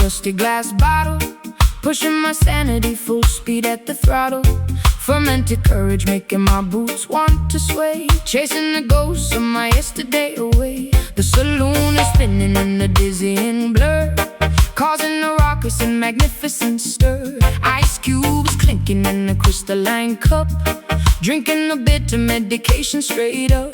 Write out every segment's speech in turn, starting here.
dusty glass bottle, pushing my sanity full speed at the throttle. Fermented courage making my boots want to sway, chasing the ghosts of my yesterday away. The saloon is spinning in a dizzying blur, causing a raucous and magnificent stir. Ice cubes clinking in a crystalline cup, drinking a bitter medication straight up.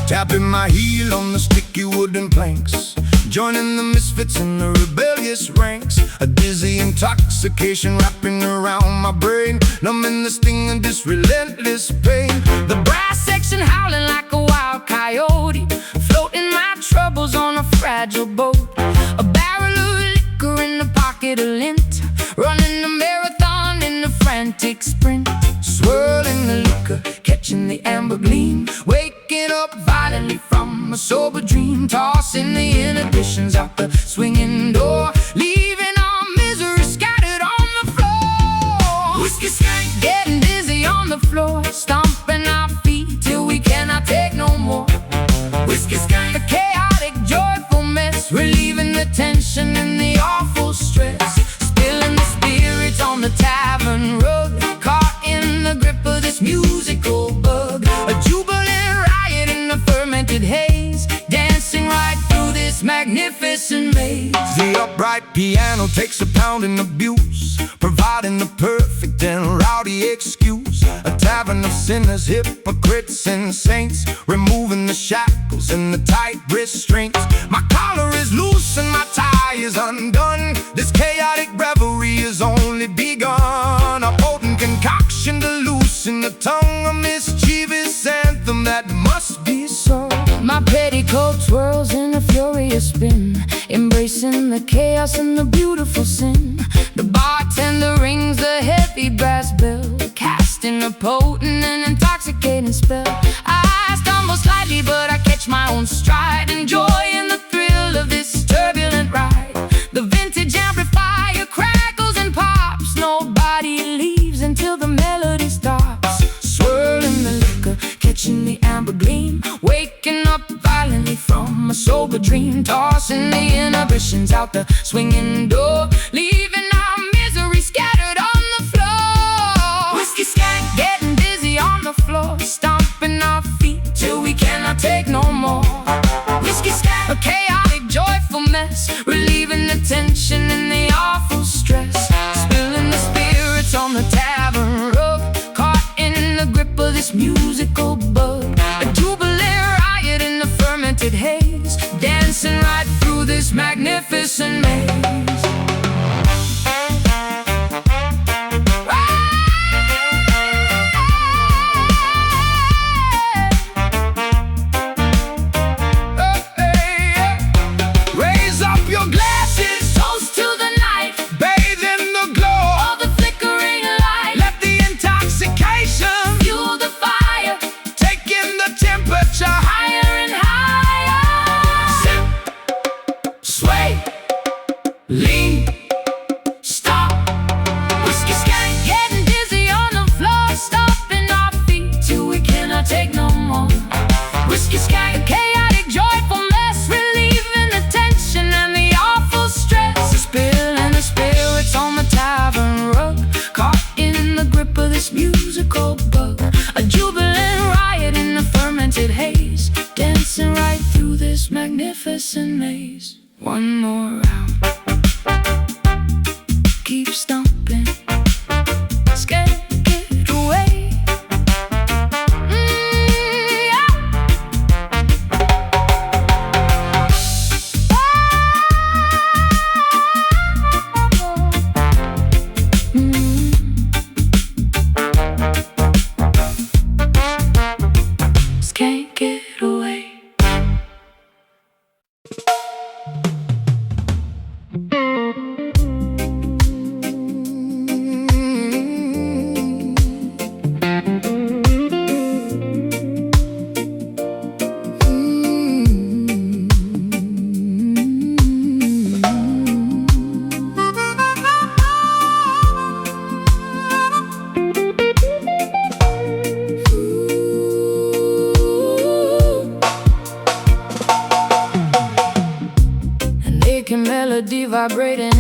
Tapping my heel on the sticky wooden planks, joining the misfits in the rebellious ranks. A dizzy intoxication wrapping around my brain, numbing the sting of this relentless pain. The brass section howling like a wild coyote, floating my troubles on a fragile boat. A barrel of liquor in the pocket of lint, running a marathon in a frantic sprint. Swirling the liquor, catching the amber gleam, waking up violently from a sober dream. Tossing the inhibitions out the swinging door, leaving our misery scattered on the floor. Whiskey skank, getting dizzy on the floor, stomping our feet till we cannot take no more. Whiskey skank, a chaotic, joyful mess, relieving the tension and the awful stress. Spilling the spirits on the tavern rug, caught in the grip of this musical bug. A jubilant riot in the fermented haze, dancing right through this magnificent maze. The upright piano takes a pounding abuse, providing the perfect and rowdy excuse. A tavern of sinners, hypocrites and saints, removing the shackles and the tight restraints. My collar is loose and my tie is undone, this chaotic revelry is only begun. A potent concoction to loosen the tongue, a mischievous anthem that must be sung. My petticoat twirls in a furious spin, embracing the chaos and the beautiful sin. The bartender rings a heavy brass bell, casting a potent and intoxicating spell. I stumble slightly, but I catch my own stride, enjoying the thrill of this turbulent ride. The vintage amplifier crackles and pops, nobody leaves until the melody stops. Swirling the liquor, catching the amber gleam, waking up violently from a sober dream. Tossing the inhibitions out the swinging door, leaving our misery scattered on the floor. Whiskey skank, getting dizzy on the floor, stomping our feet till we cannot take no more. Whiskey skank, a chaotic, joyful mess, relieving the tension and the awful stress. Spilling the spirits on the tavern rug, caught in the grip of this musical bug. A jubilant riot in the fermented haze, dancing right through this magnificent maze. Raise up your glasses, Toast to the night, bathe in the glow all the flickering light. Let the intoxication Fuel the fire, take in the temperature. higher and higher. Sip, sway, lean, Stop. Whiskey skank, getting dizzy on the floor, stomping our feet till we cannot take no more. Whiskey skank, a chaotic, joyful mess, relieving the tension and the awful stress. Spilling the spirits on the tavern rug, caught in the grip of this musical bug. A jubilant riot in the fermented haze, dancing right through this magnificent maze. One more round.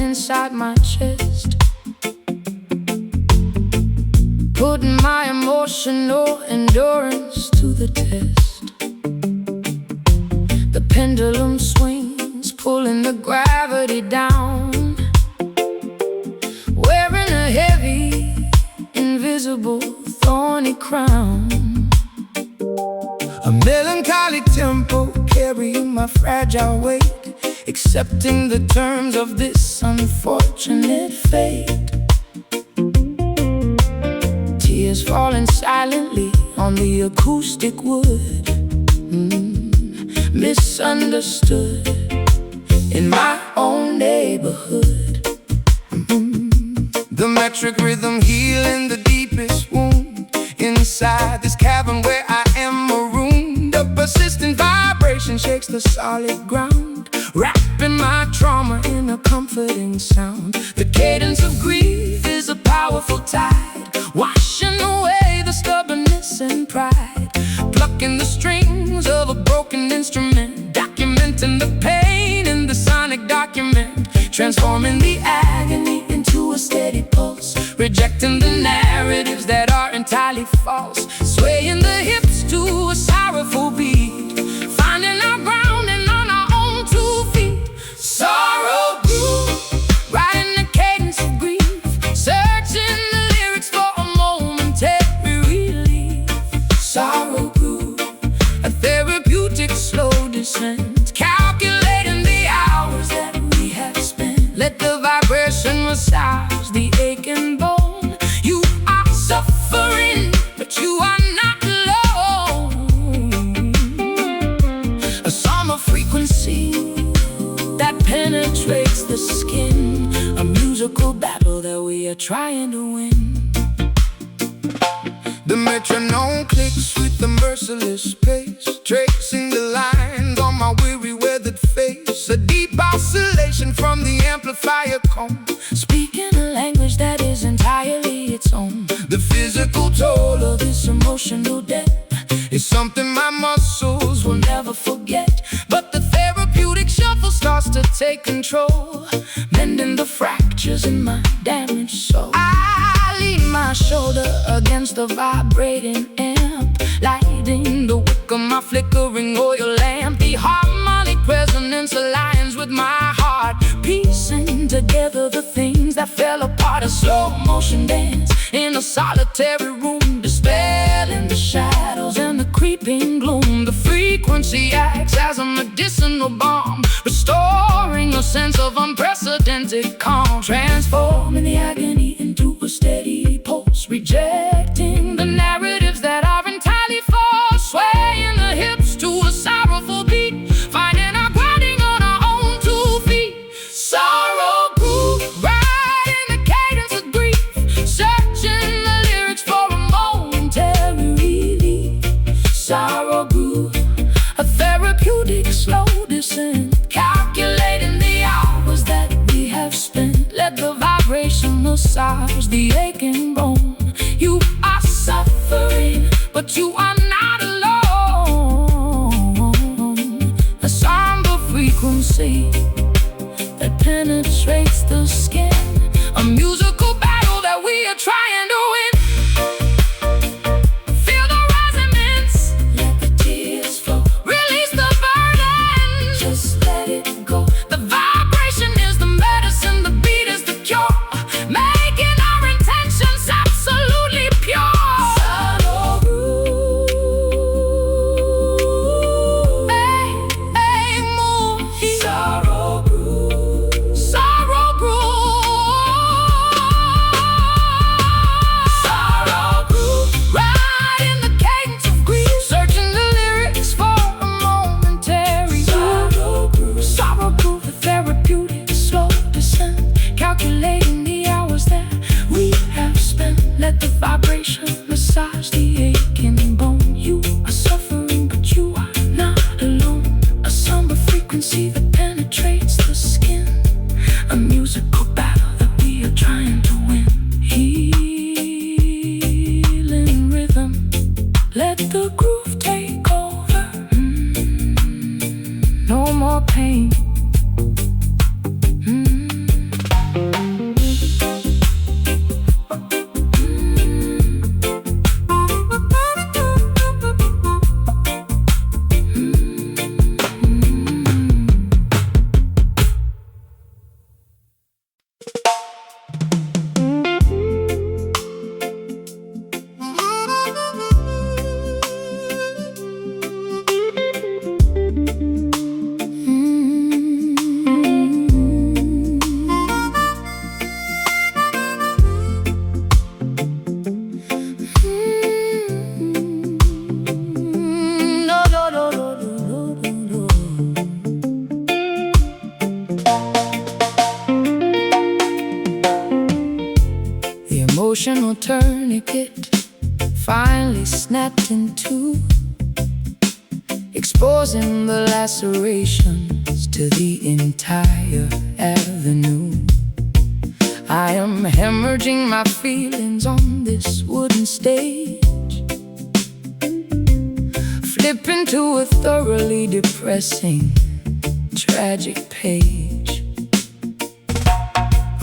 inside my chest, putting my emotional endurance to the test. The pendulum swings, pulling the gravity down, wearing a heavy, invisible, thorny crown. A melancholy tempo carrying my fragile weight, accepting the terms of this unfortunate fate. Tears falling silently on the acoustic wood, misunderstood in my own neighborhood. The metric rhythm healing the deepest wound inside this cavern where I am marooned. A persistent vibration shakes the solid ground, wrapping my trauma in a comforting sound. The cadence of grief is a powerful tide, washing away the stubbornness and pride, plucking the strings of a broken instrument, documenting the pain in the sonic document, transforming the agony into a steady pulse, rejecting the narratives that are entirely false, swaying the hips to a sorrowful beat, finding our ground and on our own 2 feet. Sorrow grew, riding the cadence of grief, searching the lyrics for a momentary relief. Sorrow grew, a therapeutic slow descent, calculating the hours that we have spent. Let the vibration massage the aching bone. You are suffering, but you are not alone. A summer frequency that penetrates the skin, a musical battle that we are trying to win. The metronome clicks with the merciless pace, tracing the lines on my weary weathered face. A deep oscillation from the amplifier cone, Speaking a language that is entirely its own. the physical toll of this emotional debt is something my muscles will never forget. But the therapeutic shuffle starts to take control, mending the fractures in my damaged soul. I lean my shoulder against the vibrating amp, lighting the wick of my flickering oil lamp. The harmonic resonance aligns with my heart, piecing together the things that fell apart. A slow motion dance in a solitary room, dispelling the shadows and the creeping gloom. The frequency acts as a medicinal balm, restoring a sense of unprecedented calm, transforming the agony into a steady pulse, rejecting the narratives that are entirely false, swaying the hips to a sorrowful beat, finding our grounding on our own 2 feet. Sorrow grew, riding the cadence of grief, searching the lyrics for a momentary relief. Sorrow grew, a therapeutic slow descent, calculating the hours that we have spent. Let the vibration massage the aching bone. You are suffering, but you are not alone. A somber frequency that penetrates the skin, a musical battle that we are trying to win. Feel the resonance, let the tears flow, release the burden, just let it go. The vibration is the medicine, the beat is the cure, making our intentions absolutely pure. Sorrow grew, hey, hey, move. Sorrow grew, sorrow grew, sorrow grew, riding the cadence of grief, searching the lyrics for a momentary. Sorrow grew, the therapeutic slow descent, calculating the hours that we have spent. Let the vibration massage the aching bone. You are suffering, but you are not alone. A somber frequency that penetrates the skin, a musical battle that we are trying to win. Healing rhythm, let the groove take over. No more pain. emotional tourniquet finally snapped in two, exposing the lacerations to the entire avenue. I am hemorrhaging my feelings on this wooden stage, flipping to a thoroughly depressing, tragic page.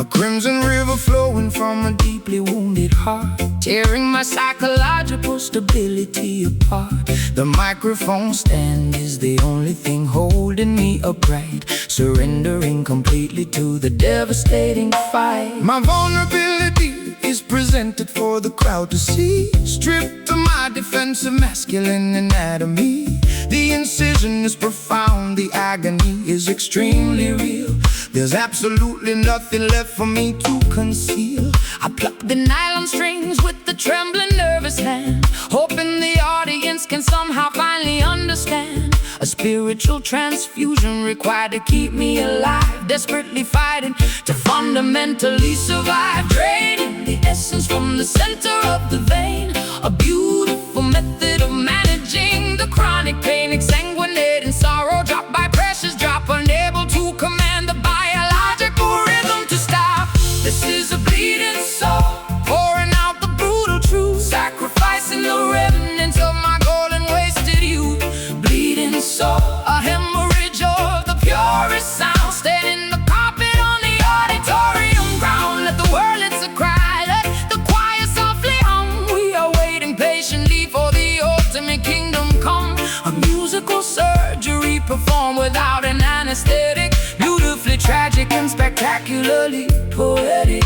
A crimson river flowing from a deeply wounded heart, Tearing my psychological stability apart. the microphone stand is the only thing holding me upright, Surrendering completely to the devastating fight. my vulnerability is presented for the crowd to see, stripped of my defensive masculine anatomy. The incision is profound, the agony is extremely real. There's absolutely nothing left for me to conceal. I pluck the nylon strings with the trembling, nervous hand, hoping the audience can somehow finally understand. A spiritual transfusion required to keep me alive, desperately fighting to fundamentally survive. Draining the essence from the center of the vein, a beautiful method of managing the chronic pain. Exsanguinating sorrow, drop by precious drop, unable to command the biological rhythm to stop. This is a bleeding soul, pouring out the brutal truth, sacrificing the remnants of my golden wasted youth. Bleeding soul, a hemorrhage of the purest sound, staining the carpet on the auditorium ground. Let the world it's a cry, let the choir softly hum. We are waiting patiently for the ultimate kingdom come. A musical surgery performed without an anesthetic, beautifully tragic and spectacularly poetic.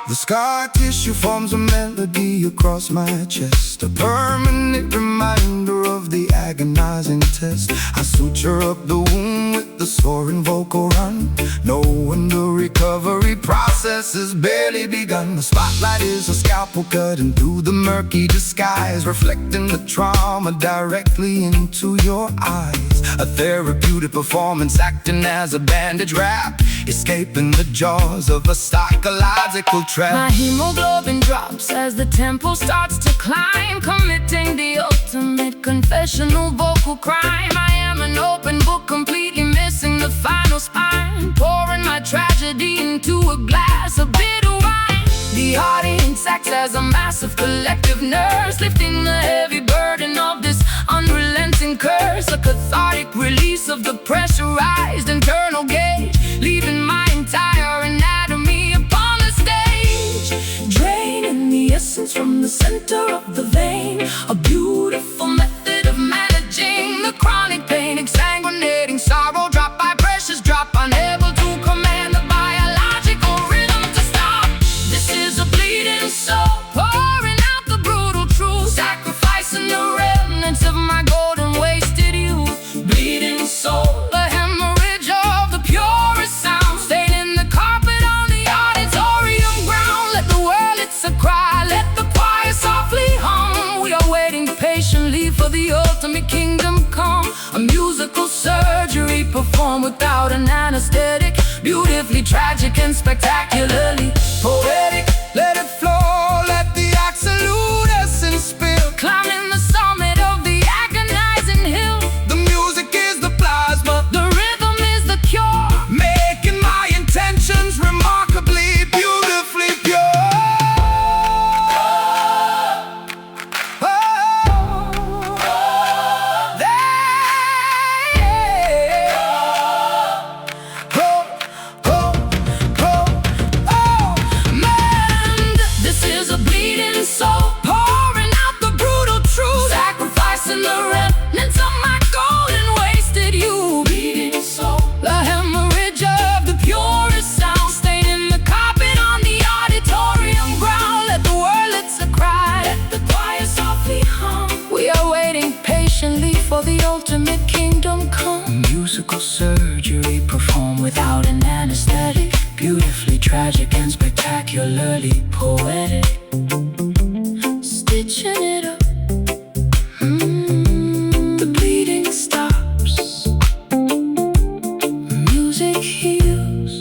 The scar tissue forms a melody across my chest, a permanent reminder of the agonizing test. I suture up the wound with the soaring vocal run, knowing the recovery process has barely begun. The spotlight is a scalpel cutting through the murky disguise, reflecting the trauma directly into your eyes. A therapeutic performance acting as a bandage wrap, escaping the jaws of a psychological trap. My hemoglobin drops as the tempo starts to climb, committing the ultimate confessional vocal crime. I am an open book, completely missing the final spine, pouring my tragedy into a glass of bitter wine. The audience acts as a massive collective nurse, lifting the heavy burden of this unrelenting curse. A cathartic release of the pressurized internal gauge, leaving my entire anatomy upon the stage. Draining the essence from the center of the vein, a beautiful method of managing the chronic pain. Exsanguinating sorrow, drop by precious drop, unable to command the biological rhythm to stop. This is a bleeding soul, pouring out the brutal truth, sacrificing the remnants of my golden wasted youth. Bleeding soul, a hemorrhage of the purest sound, staining the carpet on the auditorium ground. Let the world it's a cry, let the choir softly hum. We are waiting patiently for the ultimate kingdom come. A musical surgery performed without an anesthetic, beautifully tragic and spectacularly poetic. Let it flow, let the absolute essence spill, Climbing the summit of the agonizing hill, the music is the plasma, the rhythm is the cure, making my intentions remarkably, beautifully pure. This is a bleeding soul, pouring out the brutal truth, sacrificing the remnants of my golden wasted youth. Bleeding soul, the hemorrhage of the purest sound, staining the carpet on the auditorium ground. Let the world it's a cry, let the choir softly hum. We are waiting patiently for the ultimate kingdom come. Musical surgery performed without an anesthetic, beautifully tragic and spectacularly poetic. Stitching it up, the bleeding stops, music heals.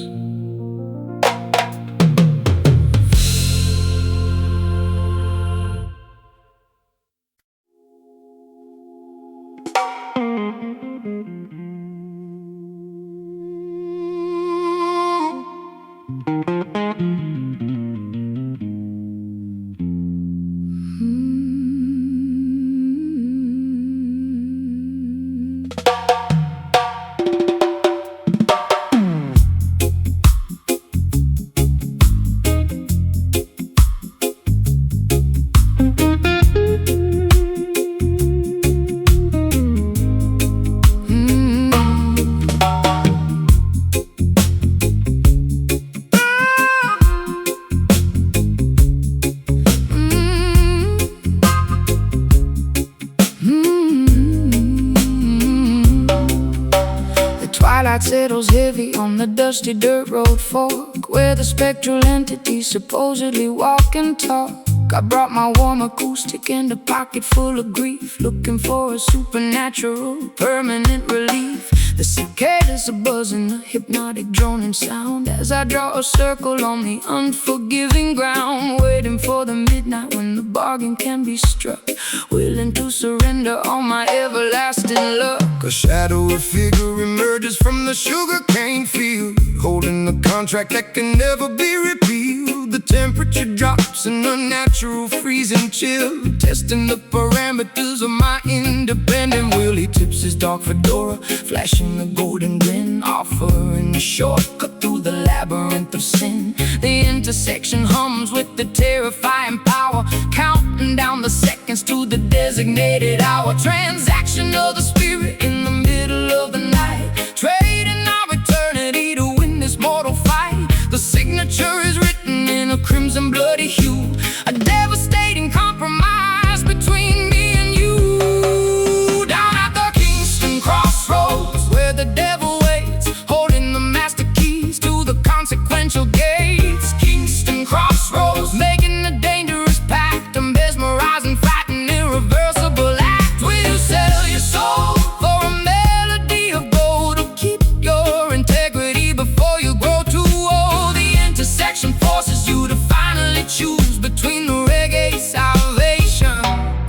settles heavy on the dusty dirt road fork, where the spectral entities supposedly walk and talk. I brought my warm acoustic and a pocket full of grief, looking for a supernatural, permanent relief. The cicadas are buzzing, a hypnotic droning sound, as I draw a circle on the unforgiving ground, waiting for the midnight when the bargain can be struck, willing to surrender all my everlasting luck. A shadowy figure emerges from the sugarcane field, holding the contract that can never be repealed. The temperature drops in a natural freezing chill, testing the parameters of my independent will. He tips his dark fedora, flashing the golden grin, offering a shortcut through the labyrinth of sin. The intersection hums with the terrifying power, counting down the seconds to the designated hour. Transaction of the spirit in the middle of the night, trading our eternity to win this mortal fight. The signature is written in a crimson bloody hue, a devastating compromise between me and you. Down at the Kingston crossroads, where the devil waits, holding the master keys to the consequential gates. Kingston crossroads, making a dangerous pact, a mesmerizing, frightened, irreversible act. Will you sell your soul for a melody of gold, or keep your integrity before you grow too old? The intersection forces you to finally choose between the reggae salvation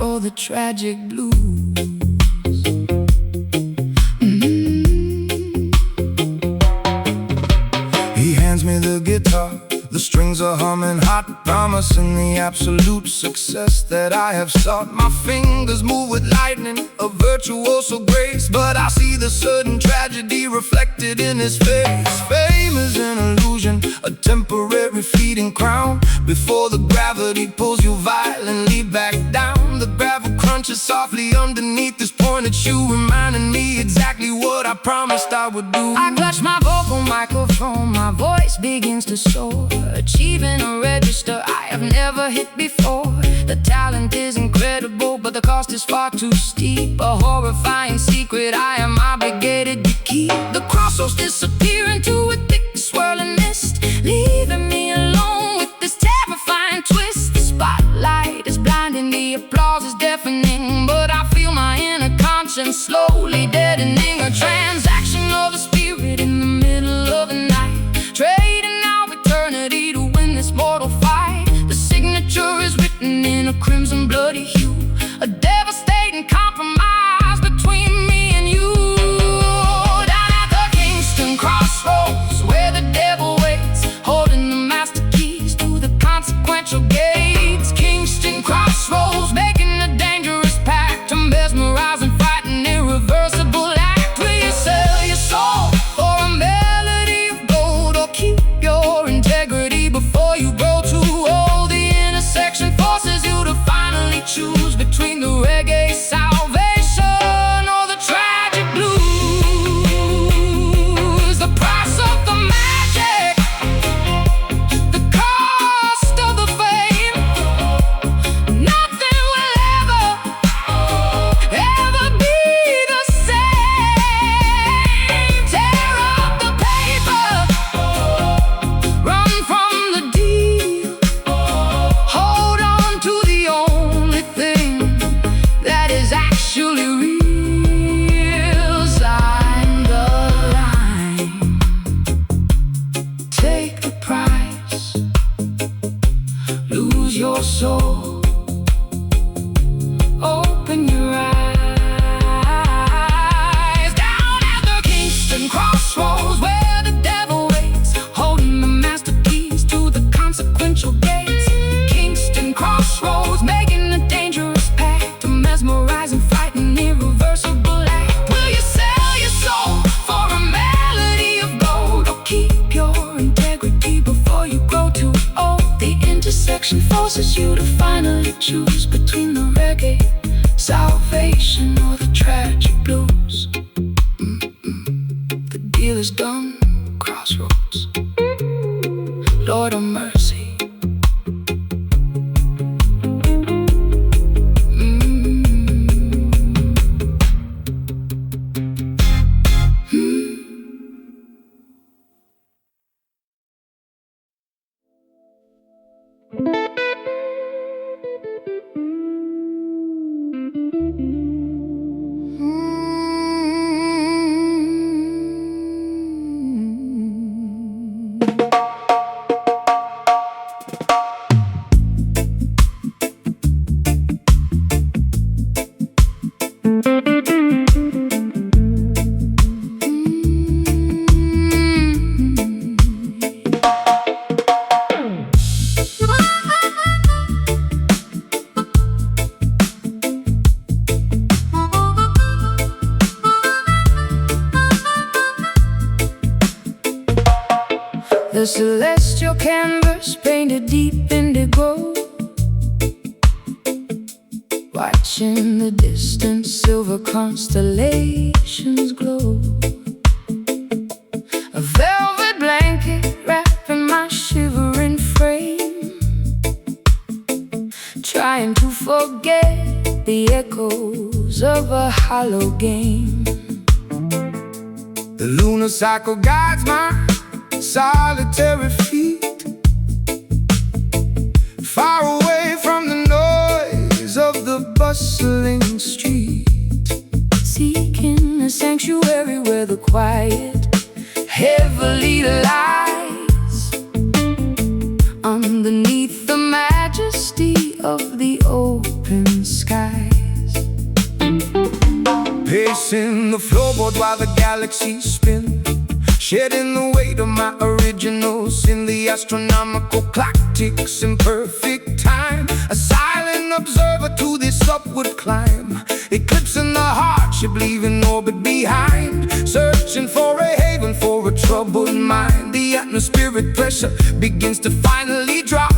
or the tragic blues. He hands me the guitar, the strings are humming hot, promising the absolute success that I have sought. My fingers move with lightning, a virtuoso grace, but I see the sudden tragedy reflected in his face. Fame is an illusion, a temporary fleeting crown, before the gravity pulls you violently back down. The gravel crunches softly underneath this pointed shoe, reminding me exactly what I promised I would do. I clutch my vocal microphone, my voice begins to soar, achieving a register I have never hit before. The talent is incredible, but the cost is far too steep, a horrifying secret I am obligated to keep. The crossroads disappear into a thick swirling mist, leaving me alone with this terrifying twist. The spotlight is blinding, the applause is deafening, but I feel my inner conscience slowly deadening. A transaction of the spirit in the middle of the night, trading our eternity to win this mortal fight. The signature is written in a crimson bloody hue, a devastating compromise between me and you. Down at the Kingston crossroads, where the devil waits, holding the master keys to the consequential gates. Kingston crossroads, making a dangerous pact, a mesmerizing, frightened, irreversible act. Will you sell your soul for a melody of gold, or keep your integrity before you grow too old? The intersection forces you to finally choose between the reggae salvation or the tragic blues. The price of the magic, the cost of the fame, nothing will ever be the same. Tear up the paper, run from the deal, hold on to the only thing that is actually real. Sign the line, take the price, lose your soul, open your eyes. Down at the Kingston crossroads, where the devil waits, holding the master keys to the consequential gates. Kingston crossroads, making a dangerous pact, a mesmerizing, frightened, irreversible act. Will you sell your soul for a melody of gold, or keep your integrity before you grow too old? The intersection forces you to finally choose between the reggae salvation or the tragic blues. The deal is done, crossroads. Lord of mercy. The celestial canvas painted deep indigo, watching the distant silver constellations glow. A velvet blanket wrapping my shivering frame, trying to forget the echoes of a hollow game. The lunar cycle guides my solitary feet, far away from the noise of the bustling street, seeking a sanctuary where the quiet heavily lies, underneath the majesty of the open skies. Pacing the floorboard while the galaxies spin, shedding the weight of my original sin. The astronomical clock ticks in perfect time, a silent observer to this upward climb, eclipsing the hardship, leaving orbit behind, searching for a haven for a troubled mind. The atmospheric pressure begins to finally drop,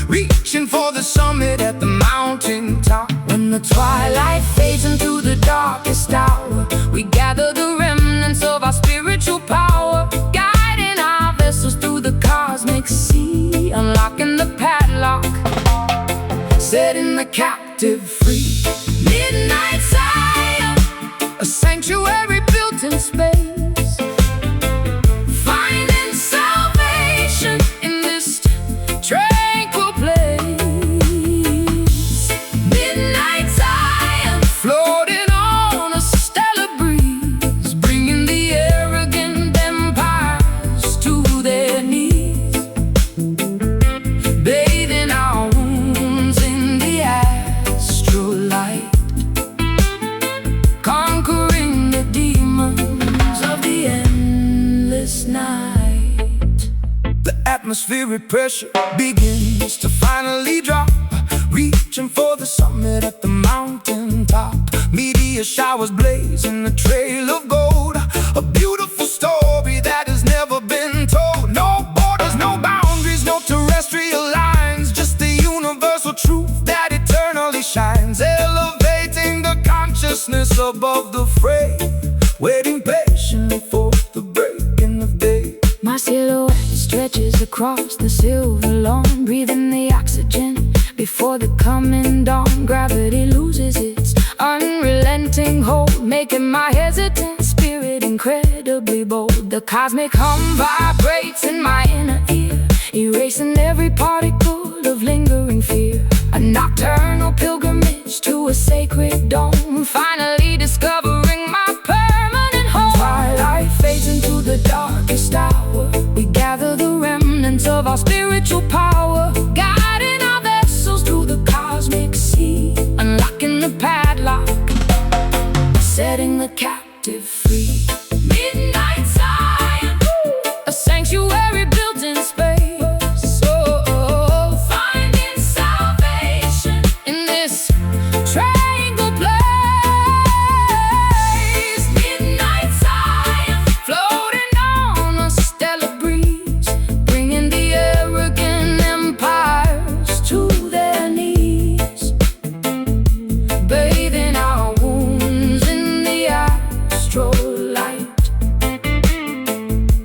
reaching for the summit at the mountain top. When the twilight fades into the darkest hour, we gather the remnants of our spiritual power, guiding our vessels through the cosmic sea, unlocking the padlock, setting the captive free. Midnight Zion, A sanctuary built in space, finding salvation in this tranquil place. Midnight Zion, floating on a stellar breeze, bringing the arrogant empires to their knees, bathing our wounds in the astral light, conquering the demons of the endless night. the atmospheric pressure begins to finally drop, reaching for the summit at the mountain top. Meteor showers blazing a trail of gold, a beautiful story that has never been told. No borders, no boundaries, no terrestrial lines, just the universal truth that eternally shines, elevating the consciousness above the fray, waiting patiently for the breaking of day. My silhouette stretches across the silver lawn, breathing the oxygen before the coming dawn. Gravity loses its unrelenting hold, making my hesitant spirit incredibly bold. The cosmic hum vibrates in my inner ear, erasing every particle of lingering fear. A nocturnal pilgrimage to a sacred dome, finally discovering my permanent home. Twilight fades into the darkest hour, we gather the remnants of our spiritual power, guiding our vessels through the cosmic sea, unlocking the padlock, setting the captive free. Midnight Zion, a sanctuary built in space, finding salvation in this tranquil place. Midnight Zion, floating on a stellar breeze, bringing the arrogant empires to their knees, bathing our wounds in the astral light,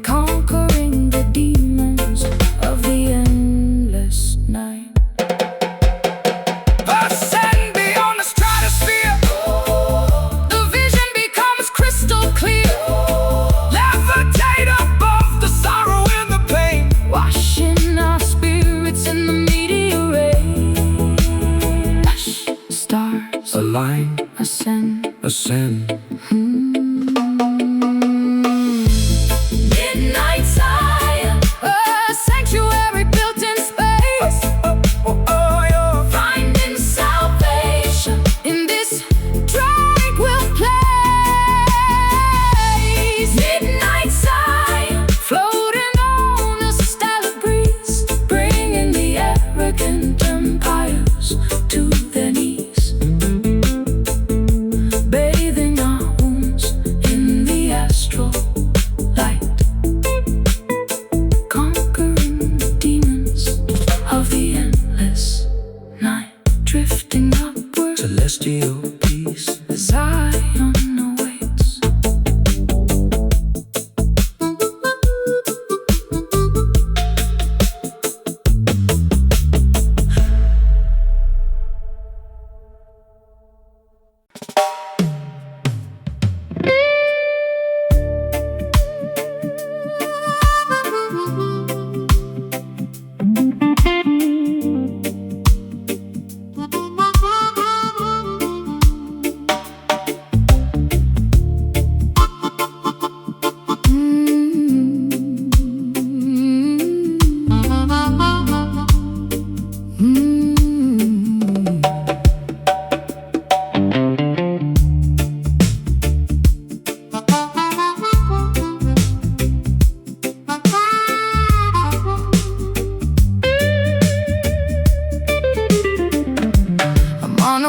conquering the demons of the endless night. Ascend beyond the stratosphere, The vision becomes crystal clear, levitate above the sorrow and the pain, washing our spirits in the meteor rain. Hush, stars align, ascend. ascend. Midnight Zion, a sanctuary built in space, finding salvation in this tranquil place. Midnight Zion, floating on a stellar breeze, bringing the arrogant empires to their knees, bathing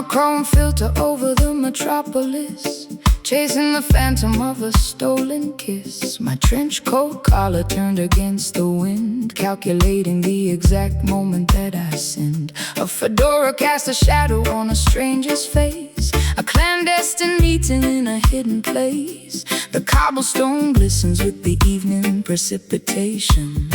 monochrome filter over the metropolis, chasing the phantom of a stolen kiss. My trench coat collar turned against the wind, calculating the exact moment that I sinned. A fedora cast a shadow on a stranger's face, a clandestine meeting in a hidden place. The cobblestone glistens with the evening precipitation,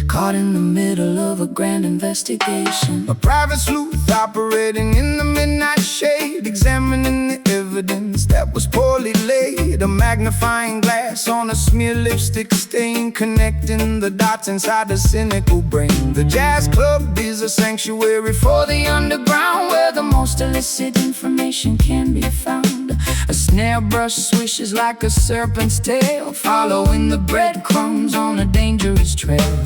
caught in the middle of a grand investigation. A private sleuth operating in the midnight shade, examining the evidence that was poorly laid. A magnifying glass on a smear lipstick stain, connecting the dots inside the cynical brain. The jazz club is a sanctuary for the underground, where the most illicit information can be found. A snare brush swishes like a serpent's tail, following the breadcrumbs on a dangerous trail.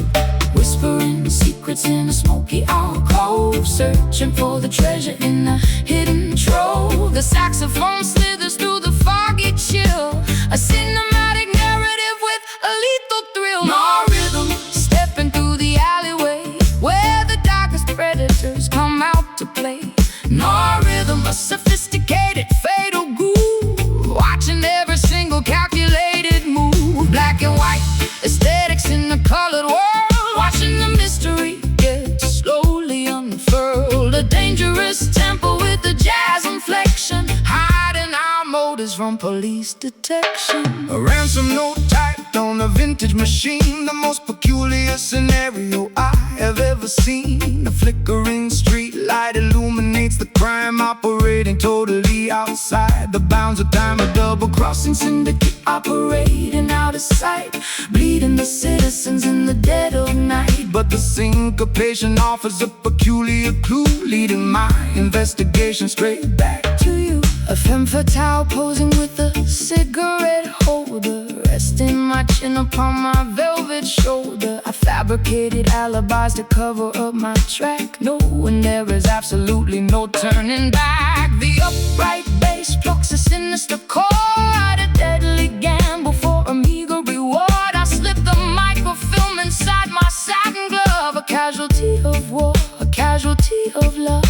Whispering secrets in a smoky alcove, searching for the treasure in a hidden trove. The saxophone slithers through the foggy chill, a cinematic narrative with a lethal thrill. No rhythm, stepping through the alleyway, where the darkest predators come out to play. No rhythm, a sophisticated fatal groove, watching every single calculated move. Black and white aesthetics in the colored world, watching the mystery get slowly unfurled. A dangerous tempo with a jazz inflection, hiding our motives from police detection. A ransom note typed on a vintage machine, the most peculiar scenario I have ever seen. A flickering street light illuminates the crime, operating totally outside the bounds of time. A double-crossing syndicate operating out of sight, bleeding the citizens in the dead of night. But the syncopation offers a peculiar clue, leading my investigation straight back to you. A femme fatale posing with a cigarette holder, resting my chin upon my velvet shoulder. I fabricated alibis to cover up my track, knowing there is absolutely no turning back. The upright bass plucks a sinister chord, a deadly gamble for a meager reward. I slip the microfilm inside my satin glove, a casualty of war, a casualty of love.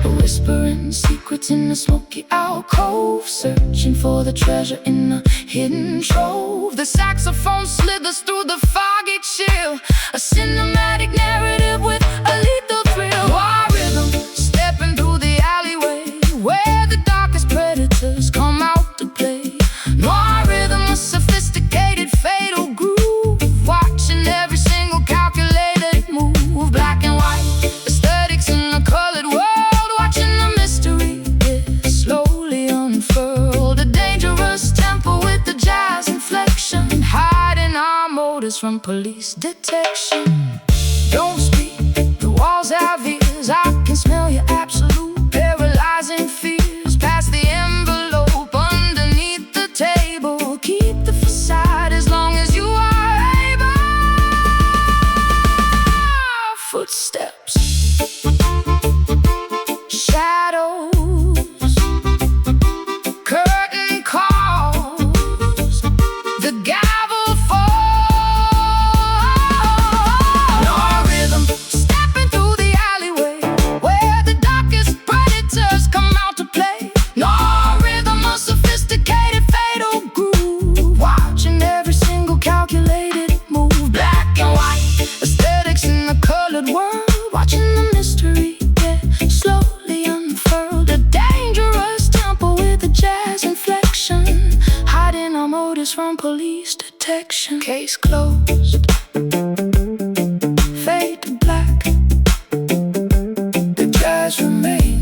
Whispering secrets in a smoky alcove, searching for the treasure in a hidden trove. The saxophone slithers through the foggy chill, a cinematic narrative with a lethal thrill. War rhythm, stepping through the alleyway, where the darkest predators come out to play. Noir rhythm, a sophisticated fatal groove, watching every single calculated move. Black and white aesthetics in a colored world, watching the mystery get slowly unfurled. A dangerous tempo with the jazz inflection, hiding our motives from police detection. Don't speak, the walls have ears, I can smell your absolute paralyzing fears. Past the envelope underneath the table, keep the facade as long as you are able. Footsteps, shadows, curtain calls, the gavel falls. No rhythm, stepping through the alleyway, where the darkest predators come out to play. No rhythm, a sophisticated fatal groove, watching every single calculated move. Black and white aesthetics in the colored world, watching the mystery get slowly unfurled. A dangerous tempo with a jazz inflection, hiding our motives from police detection. Case closed, fade to black, the jazz remains.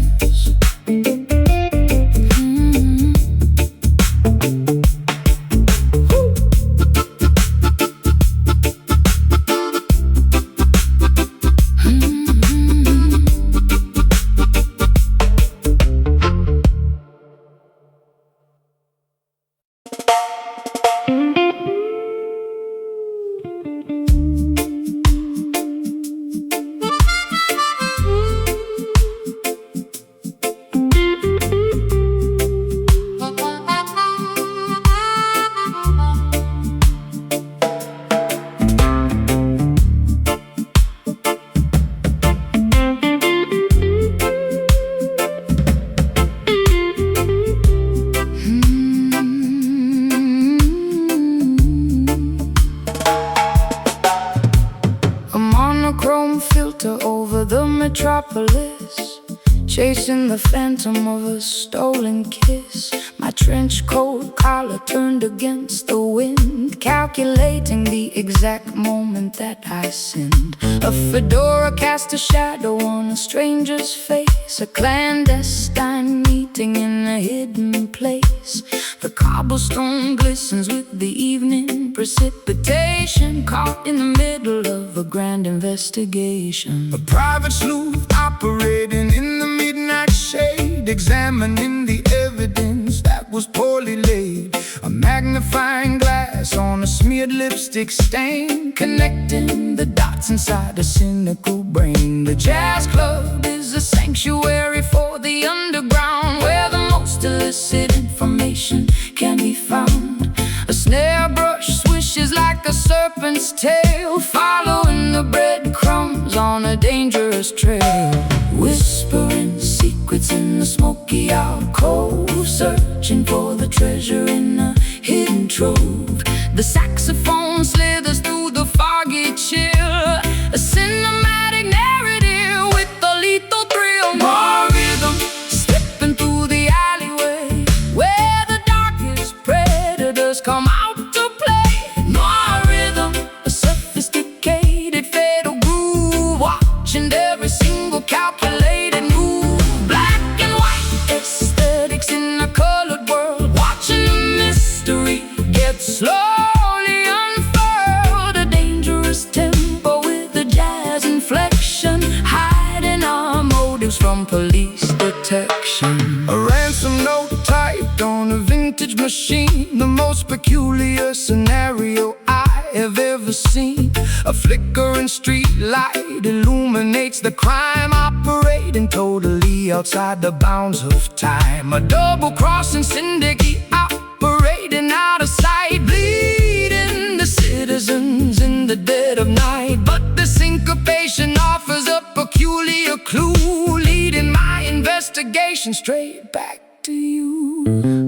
monochrome filter over the metropolis, chasing the phantom of a stolen kiss. My trench coat collar turned against the wind, calculating the exact moment that I sinned. A fedora cast a shadow on a stranger's face, a clandestine meeting in a hidden place. The cobblestone glistens with the evening precipitation, caught in the middle of a grand investigation. A private sleuth operating in the midnight shade, examining the evidence that was poorly laid. A magnifying glass on a smeared lipstick stain, connecting the dots inside a cynical brain. The jazz club is a sanctuary for the underground, where the most illicit information can be found. A snare brush swishes like a serpent's tail, following the breadcrumbs on a dangerous trail. Whispering secrets in the smoky alcove, searching for the treasure in a hidden trove. The saxophone slithers through the foggy chill, a cinematic narrative with a lethal thrill. More rhythm, slipping through the alleyway, where the darkest predators come out to play. More rhythm, a sophisticated fatal groove, watching every single calculated move. Black and white aesthetics in a colored world, watching the mystery get slowly unfurled. A dangerous tempo with a jazz inflection, hiding our motives from police detection. A ransom note typed on a vintage machine, the most peculiar scenario I have ever seen. A flickering street light illuminates the crime, operating totally outside the bounds of time. A double-crossing syndicate operating out of sight, bleeding the citizens in the dead of night. But the syncopation offers a peculiar clue, leading my investigation straight back to you.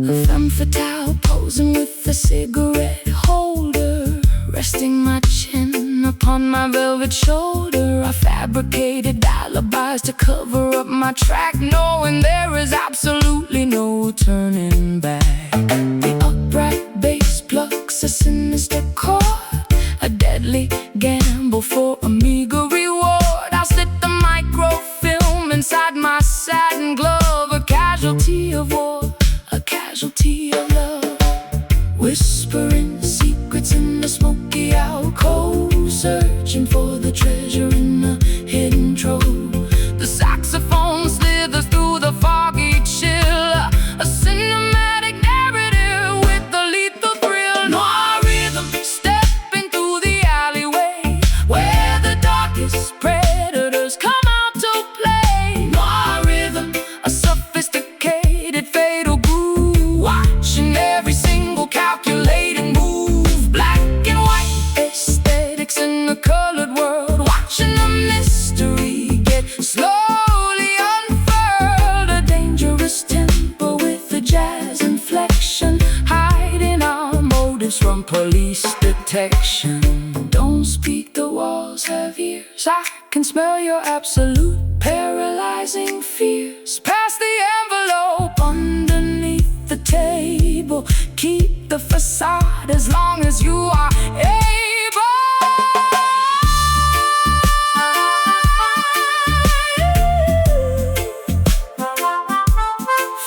A femme fatale posing with a cigarette holder, resting my chin upon my velvet shoulder. I fabricated alibis to cover up my track, knowing there is absolutely no turning back. The upright bass plucks a sinister chord, a deadly gamble for a meager reward. I slit the microfilm inside my satin glove, a casualty of war, a casualty of love. Whispering secrets in the smoky alcove, searching for the treasure in a hidden trove. The saxophone slithers through the foggy chill, a cinematic narrative with a lethal thrill. Noir rhythm, stepping through the alleyway, where the darkest predators come out to play. Noir rhythm, a sophisticated fatal groove, watching every single calculating move. Black and white aesthetics in a colored world, watching the mystery get slowly unfurled. A dangerous tempo with a jazz inflection, hiding our motives from police detection. Don't speak, the walls have ears, I can smell your absolute paralyzing fears. Pass the envelope underneath the table, keep the facade as long as you are able.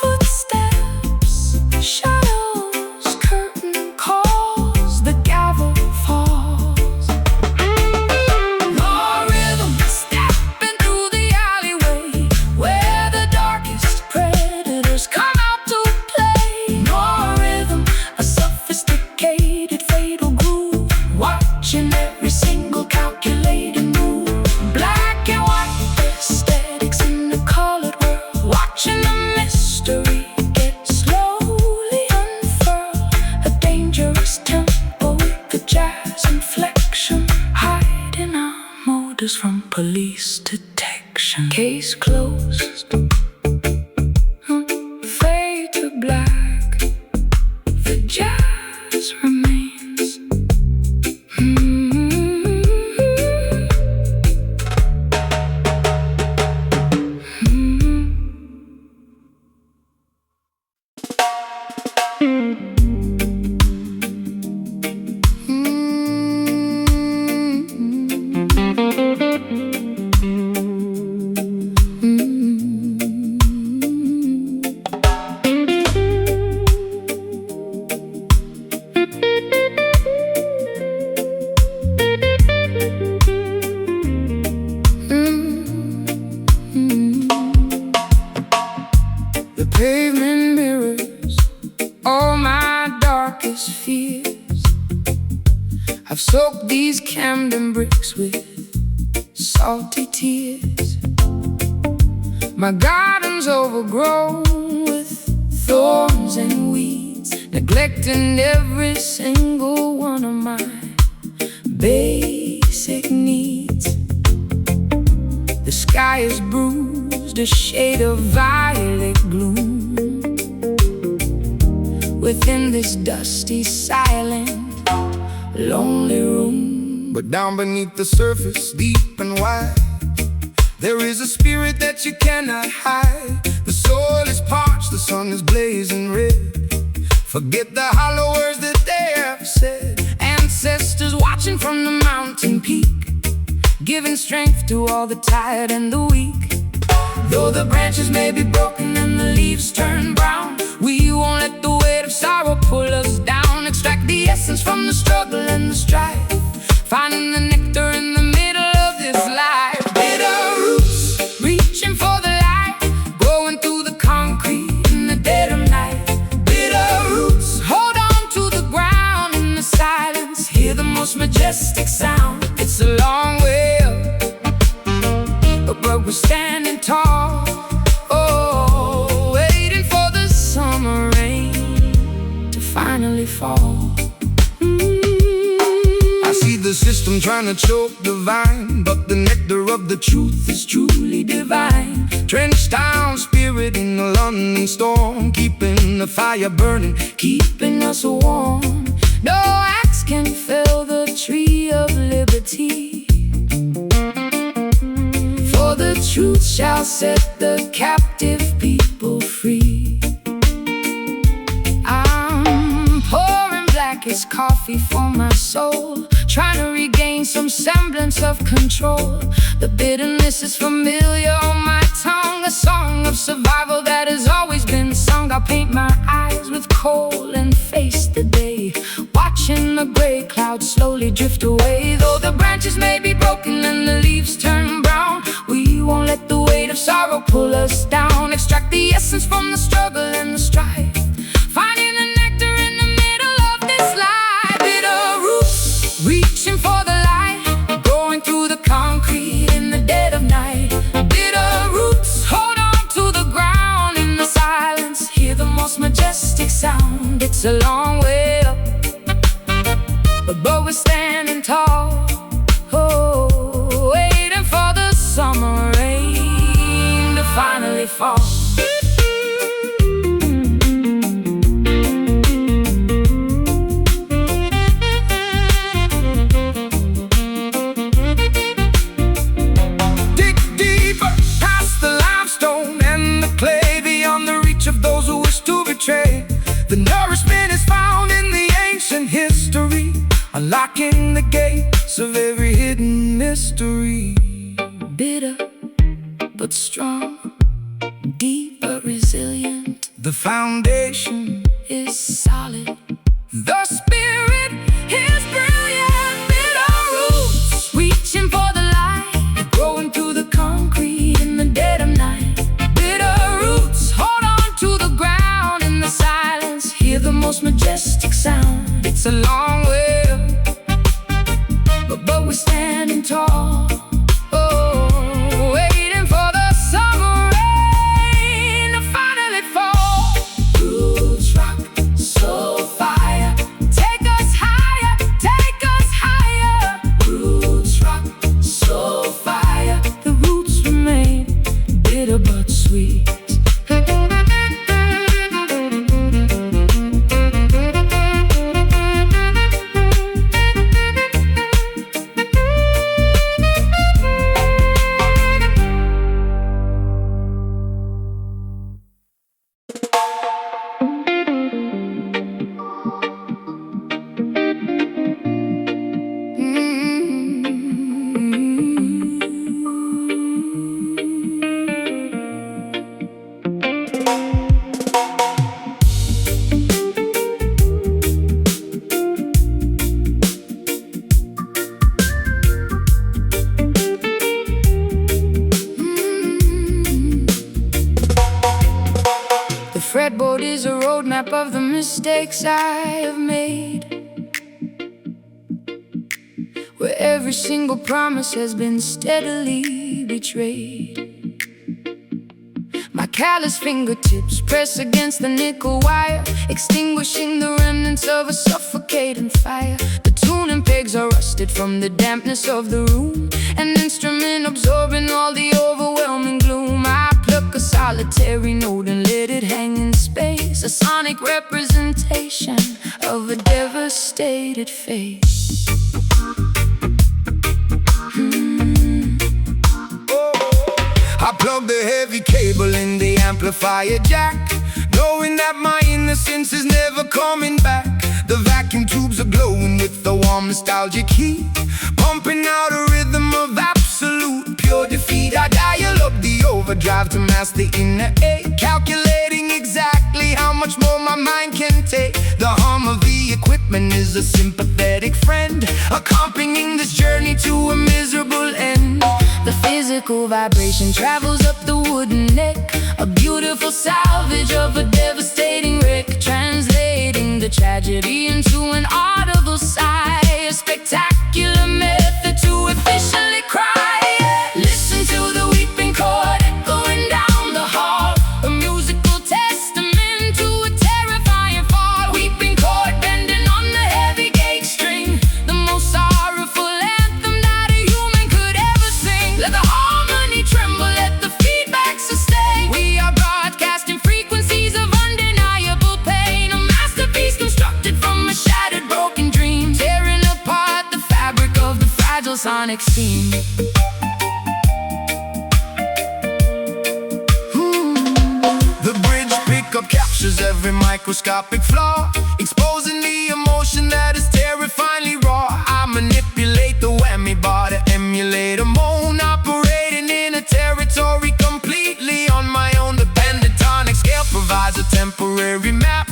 Footsteps, shadows, curtain calls, the gavel falls. More rhythm, stepping through the alleyway, where the darkest predators come out to play. More rhythm, a sophisticated fatal groove, watching every single calculating move. Black and white aesthetics in the colored world, watching the mystery get slowly unfurled. A dangerous tempo with the jazz inflection, hiding our motives from police detection. Case closed. Fade to black. The jazz remains. these Camden bricks with salty tears. My garden's overgrown with thorns and weeds, neglecting every single one of my basic needs. The sky is bruised, a shade of violet gloom within this dusty, silent, lonely room. But down beneath the surface, deep and wide, there is a spirit that you cannot hide. The soil is parched, the sun is blazing red. Forget the hollow words that they have said. Ancestors watching from the mountain peak, giving strength to all the tired and the weak. Though the branches may be broken and the leaves turn brown, we won't let the weight of sorrow pull us down. Extract the essence from the struggle and the strife, finding the nectar in the middle of this life. Bitter roots, reaching for the light, growing through the concrete in the dead of night. Bitter roots, hold on to the ground in the silence, hear the most majestic sound. It's a long way up, but we're standing tall. Oh, waiting for the summer rain to finally fall. I see the system trying to choke the vine, but the nectar of the truth is truly divine. Drenched down spirit in the London storm, keeping the fire burning, keeping us warm. No axe can fell the tree of liberty, for the truth shall set the captive people free. I'm pouring blackest coffee for my soul, trying to regain some semblance of control. The bitterness is familiar on my tongue, a song of survival that has always been sung. I'll paint my eyes with coal and face the day, watching the gray clouds slowly drift away. Though the branches may be broken and the leaves turn brown, we won't let the weight of sorrow pull us down. Extract the essence from the struggle and the strife, finding the nectar in the middle of this life. Bitter roots, reaching for the light, going through the concrete in the dead of night. Bitter roots, hold on to the ground in the silence, hear the most majestic sound. It's a long way up, but we're standing tall. Oh, waiting for the summer rain to finally fall. dig deeper past the limestone and the clay, beyond the reach of those who wish to betray. The nourishment is found in the ancient history, unlocking the gates of every hidden mystery. Bitter but strong, deep but resilient, The foundation is solid. The spirit His brilliant bitter roots, reaching for the light, growing through the concrete in the dead of night. Bitter roots, hold on to the ground in the silence, hear the most majestic sound. It's a long way up, but we're standing tall. Oh, waiting for the summer rain to finally fall. Roots rock, Soulfire, take us higher, take us higher. Roots rock, Soulfire, the roots remain bitter but sweet. Fretboard is a roadmap of the mistakes I have made. every single promise has been steadily betrayed. My callous fingertips press against the nickel wire, extinguishing the remnants of a suffocating fire. The tuning pegs are rusted from the dampness of the room, an instrument absorbing all the overwhelming gloom. I pluck a solitary note and let it hang in space, a sonic representation of a devastated face. I plug the heavy cable in the amplifier jack, knowing that my innocence is never coming back. The vacuum tubes are glowing with the warm nostalgic heat, pumping out a rhythm of absolute pure defeat. I dial up the overdrive to mask the inner ache, calculating exactly how much more my mind can take. The hum of the equipment is a sympathetic friend, accompanying this journey to a miserable end. The physical vibration travels up the wooden neck, a beautiful salvage of a devastating wreck, translating the tragedy into an audible sigh, a spectacular method to efficiently cry. Listen to the weeping chord echoing down the hall, a musical testament to a terrifying fall. Weeping chord bending on the heavy gauge string, the most sorrowful anthem that a human could ever sing. Let the harmony tremble, let the feedback sustain. We are broadcasting frequencies of undeniable pain, a masterpiece constructed from a shattered broken dream, tearing apart the fabric of the fragile sonic scene. The bridge pickup captures every microscopic flaw, exposing the emotion that is terrifyingly raw. I manipulate the whammy bar to emulate a moan, operating in a territory completely on my own. The pentatonic scale provides a temporary map,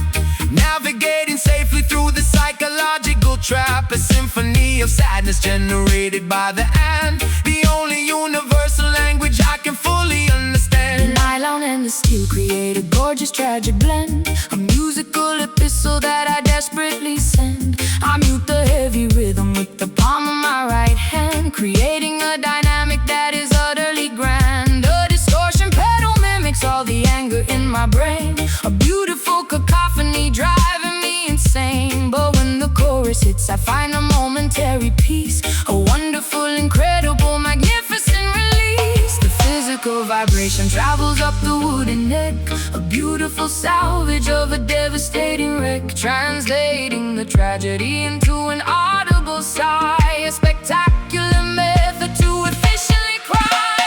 navigating safely through the psychological trap, a symphony of sadness generated by the and, the only universal language I can fully understand. The nylon and the steel create a gorgeous tragic blend, a musical epistle that I desperately send. I mute the heavy rhythm with the palm of my right hand, creating a dynamic that is utterly grand. A distortion pedal mimics all the anger in my brain, a beautiful cacophony driving me insane. But when the chorus hits, I find a momentary peace, a wonderful, incredible, magnificent release. The physical vibration travels up the wooden neck, a beautiful salvage of a devastating wreck, translating the tragedy into an audible sigh, a spectacular method to efficiently cry.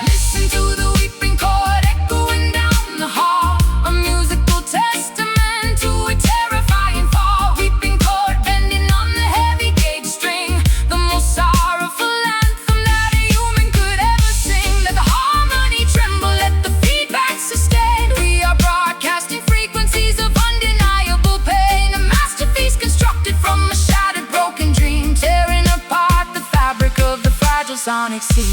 Listen to the weeping chord echoing down the hall, a musical testament to a terrifying fall. Weeping chord bending on the heavy gauge string, the most sorrowful anthem that a human could ever sing. Let the harmony tremble, let the feedback sustain. We are broadcasting frequencies of undeniable pain, a masterpiece constructed from a shattered broken dream, tearing apart the fabric of the fragile sonic scene.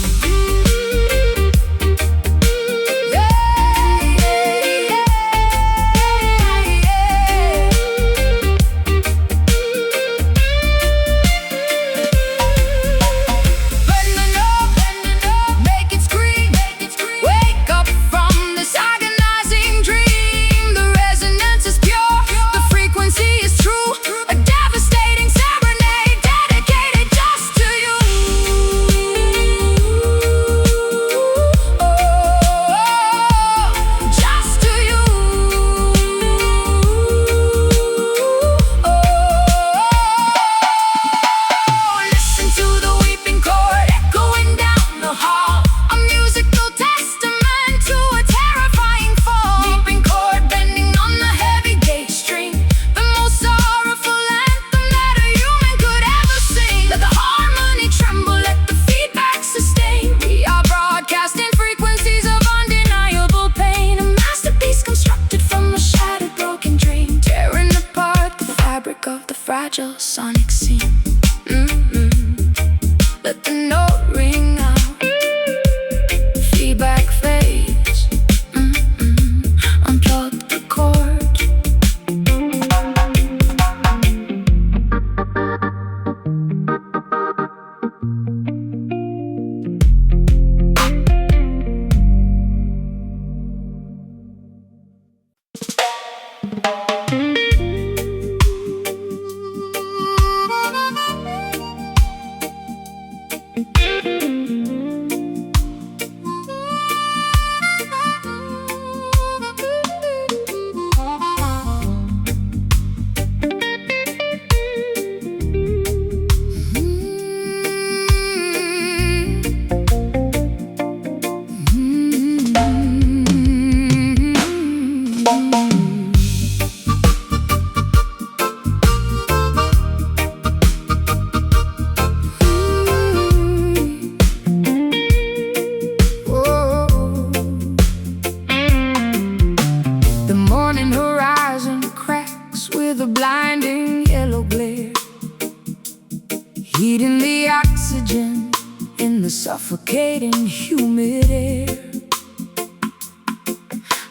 suffocating humid air.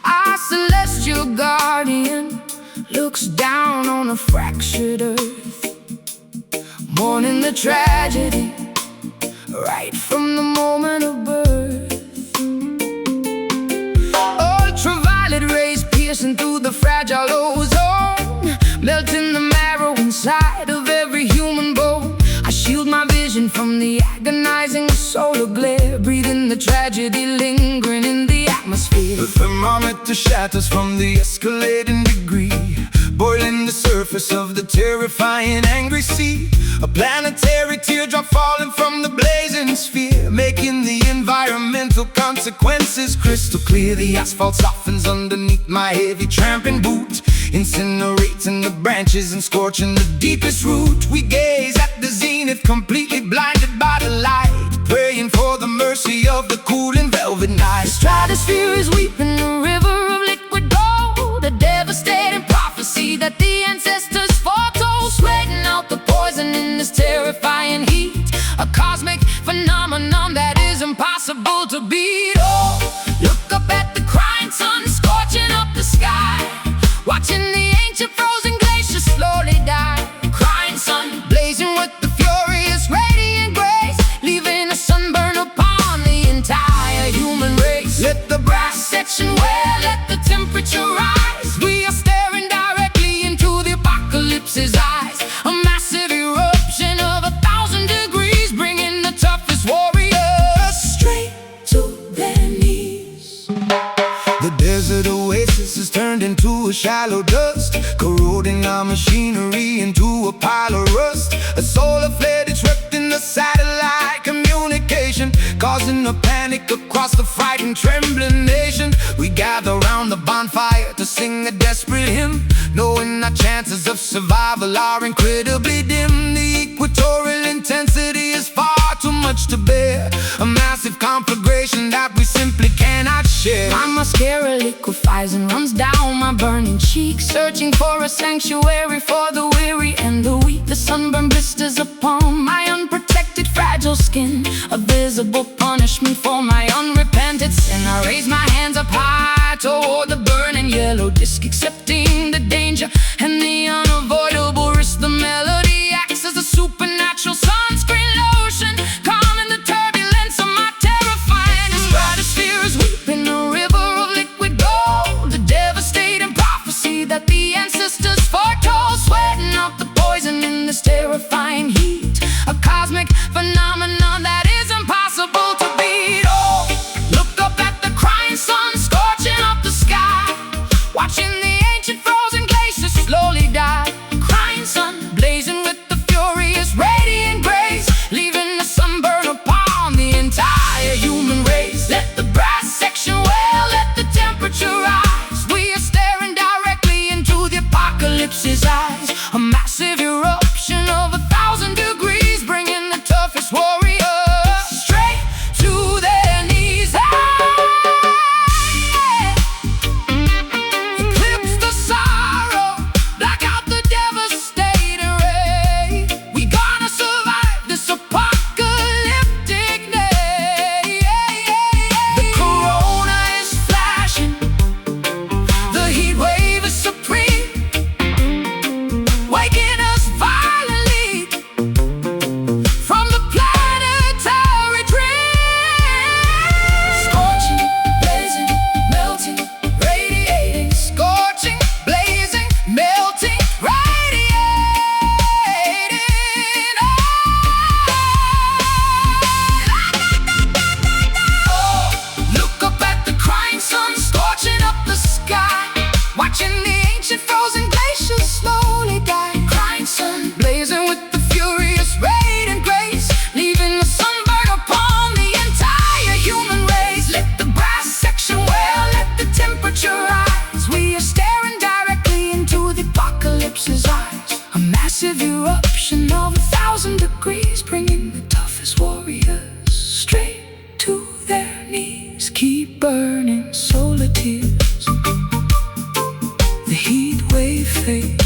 Our celestial guardian looks down on a fractured earth, mourning the tragedy right from the moment of birth. Ultraviolet rays piercing through the fragile ozone, melting the marrow inside of every human bone. I shield my vision from the agonizing solar glare, breathing the tragedy lingering in the atmosphere. The thermometer shatters from the escalating degree, boiling the surface of the terrifying angry sea. A planetary teardrop falling from the blazing sphere, making the environmental consequences crystal clear. The asphalt softens underneath my heavy tramping boot, incinerating the branches and scorching the deepest root. We gaze at the zenith, completely blinded by the light, praying for the mercy of the cooling velvet night. The stratosphere is weeping a river of liquid gold, a devastating prophecy that the ancestors foretold, sweating out the poison in this terrifying heat, a cosmic phenomenon that is impossible to beat. Oh, look up at the crying sun, scorching up the sky, watching the ancient frozen glaciers slowly die. Crying sun, blazing with the furious radiant grace, leaving a sunburn upon the entire human race. Let the brass section wear, let the temperature rise. We are staring directly into the apocalypse's eyes, a massive eruption of 1,000 degrees, bringing the toughest warriors straight to their knees. The desert oasis is turned into a shallow dust, corroding our machinery into a pile of rust. A solar flare disrupting the satellite communication, causing a panic across the frightened, trembling nation. We gather round the bonfire to sing a desperate hymn, knowing our chances of survival are incredibly dim. The equatorial intensity is far too much to bear, a massive conflagration that we simply cannot share. My mascara liquefies and runs down my burning cheeks, searching for a sanctuary for the weary and the weak. The sunburn blisters upon my unprotected, fragile skin, a visible punishment for my unrepented sin. I raise my hands up high toward the burning yellow disc, accepting the danger and the unavoidable risk. The melody acts as a supernatural sunscreen lotion, calming the turbulence of my terrifying. The stratosphere is weeping a river of liquid gold, a devastating prophecy that the ancestors foretold, sweating out the poison in this terrifying heat, a cosmic phenomenon that is impossible to beat. Oh, look up at the crying sun, scorching up the sky, watching the ancient frozen glaciers slowly die. Crying sun, blazing with the furious radiant grace, leaving a sunburn upon the entire human race. Let the brass section wail, let the temperature rise. We are staring directly into the apocalypse's eyes, a massive eruption of 1,000 degrees, bringing the toughest warriors straight to their knees. Eclipse the sorrow, black out the devastating ray. We gonna survive this apocalyptic day. The corona is flashing, the heat wave is supreme, waking us violently from the planetary dream. Scorching, blazing, melting, radiating. Scorching, blazing, melting, radiating. Oh, look up at the crying sun, scorching up the sky, watching the ancient frozen glaciers slowly die. Crying sun, blazing with the furious radiant grace, leaving a sunburn upon the entire human race. Let the brass section wail, let the temperature rise. We are staring directly into the apocalypse's eyes, a massive eruption of 1,000 degrees, bringing the toughest warriors straight to their knees. Keep burning solar tears, the heat wave fades.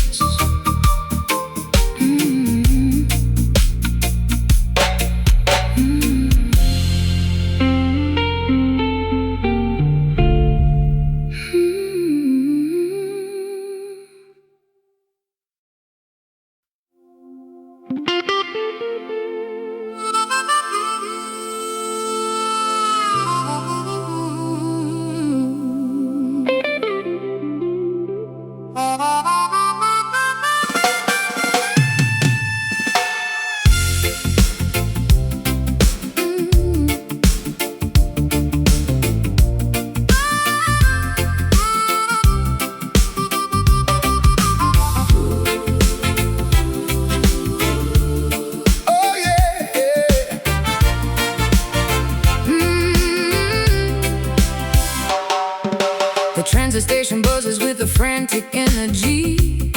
transit station buzzes with a frantic energy,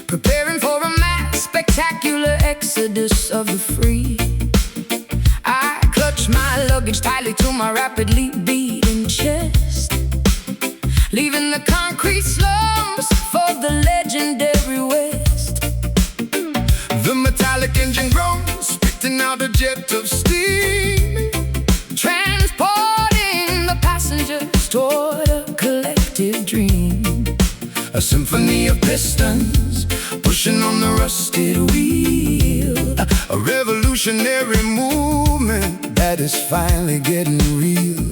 preparing for a mass spectacular exodus of the free. I clutch my luggage tightly to my rapidly beating chest, leaving the concrete slums for the legendary West. The metallic engine groans, spitting out a jet of steam, transporting the passengers toward a collective dream. a symphony of pistons pushing on the rusted wheel, a revolutionary movement that is finally getting real.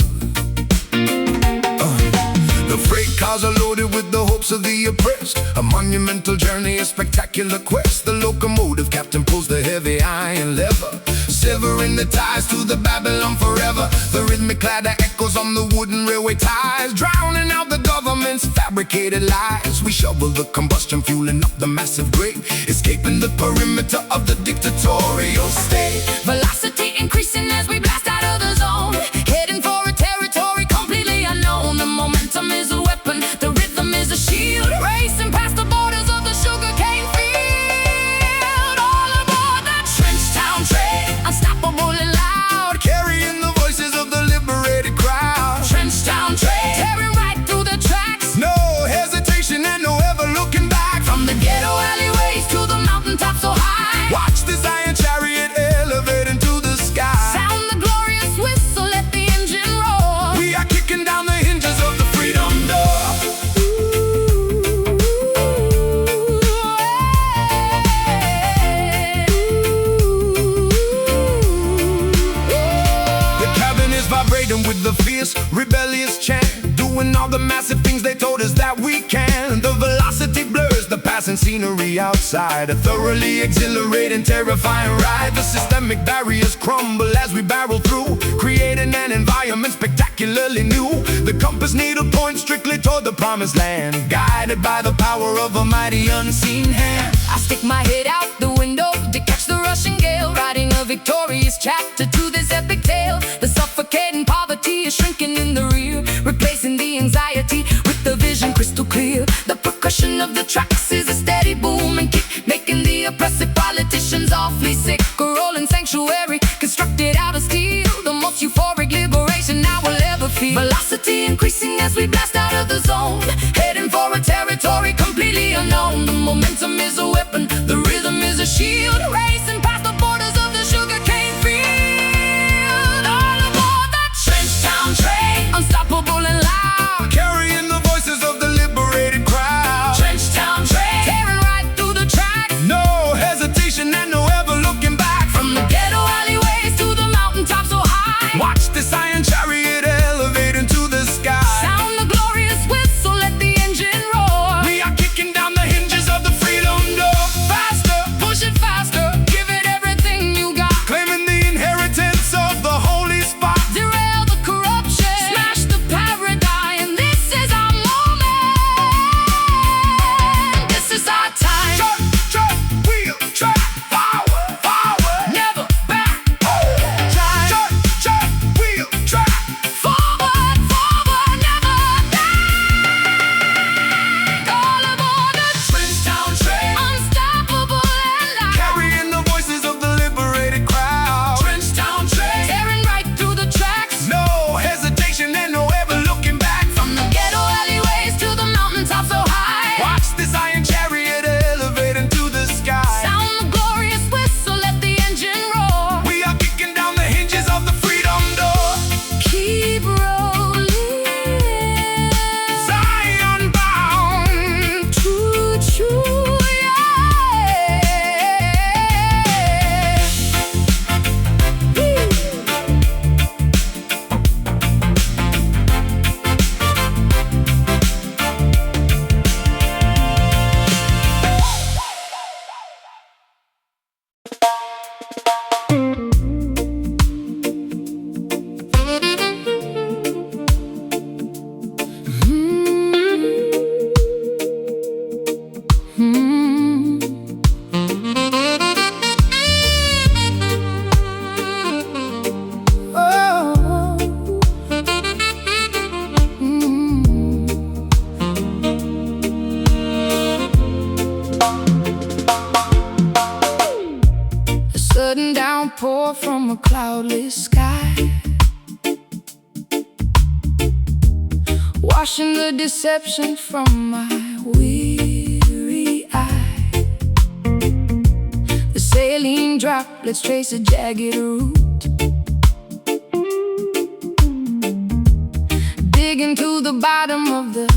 The freight cars are loaded with the hopes of the oppressed, a monumental journey, a spectacular quest. The locomotive captain pulls the heavy iron lever, severing the ties to the Babylon forever. The rhythmic clatter echoes on the wooden railway ties, drowning out the government's fabricated lies. We shovel the combustion, fueling up the massive grate, escaping the perimeter of the dictatorial state. Velocity increasing as we blast out of the zone, heading for a territory completely unknown. The momentum is a weapon, the rhythm is a shield, racing past the borders of the sugarcane field. All aboard that Trenchtown train, unstoppable and loud, Carrying the voices of the liberated crowd. Trenchtown train, tearing right through the tracks. No hesitation and no ever looking back. From the ghetto alleyways to the mountaintops so high, Watch this iron chariot elevate into the sky. sound the glorious whistle, let the engine roar. We are kicking down the hinges of the freedom door. The cabin is vibrating with the fierce, rebellious chant, doing all the massive things they told us that we can. The velocity blurs the passing scenery outside, a thoroughly exhilarating, terrifying ride. The systemic barriers crumble as we barrel through, creating an environment spectacularly new. The compass needle points strictly toward the promised land, guided by the power of a mighty unseen hand. I stick my head out the window to catch the rushing gale, writing a victorious chapter to this epic tale. The suffocating poverty is shrinking in the rear, replacing the anxiety with the vision crystal clear. The percussion of the tracks is a steady boom and kick, making the oppressive politicians awfully sick. A rolling sanctuary constructed out of steel, the most euphoric liberation I will ever feel. Velocity increasing as we blast out of the zone, heading for a territory completely unknown. The momentum is a weapon, the rhythm is a shield, racing past the borders of the sugarcane field. All aboard that Trenchtown train, unstoppable and loud, Carrying the voices of the liberated crowd. Trenchtown train, tearing right through the tracks. No hesitation and no ever looking back. From the ghetto alleyways to the mountaintops so high, Watch this iron chariot elevate into the sky. sound the glorious whistle, let the engine roar. We are kicking down the hinges of the freedom door. Faster, push it faster, washing the deception from my weary eye. The saline droplets trace a jagged route, digging to the bottom of the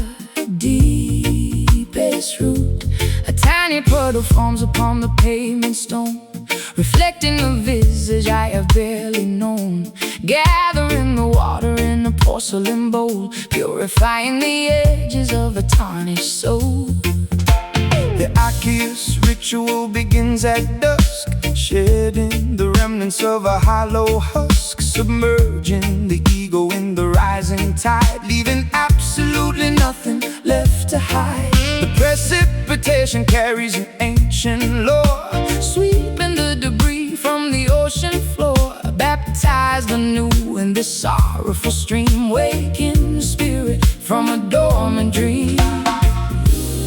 deepest root. A tiny puddle forms upon the pavement stone, reflecting the visage I have barely known. Gathering the water in a porcelain bowl, purifying the edges of a tarnished soul. The Arceus ritual begins at dusk, shedding the remnants of a hollow husk, submerging the ego in the rising tide, leaving absolutely nothing left to hide. The precipitation carries an ancient lore, Sweeping the debris from the ocean floor, baptized anew in this sorrowful stream, waking the spirit from a dormant dream.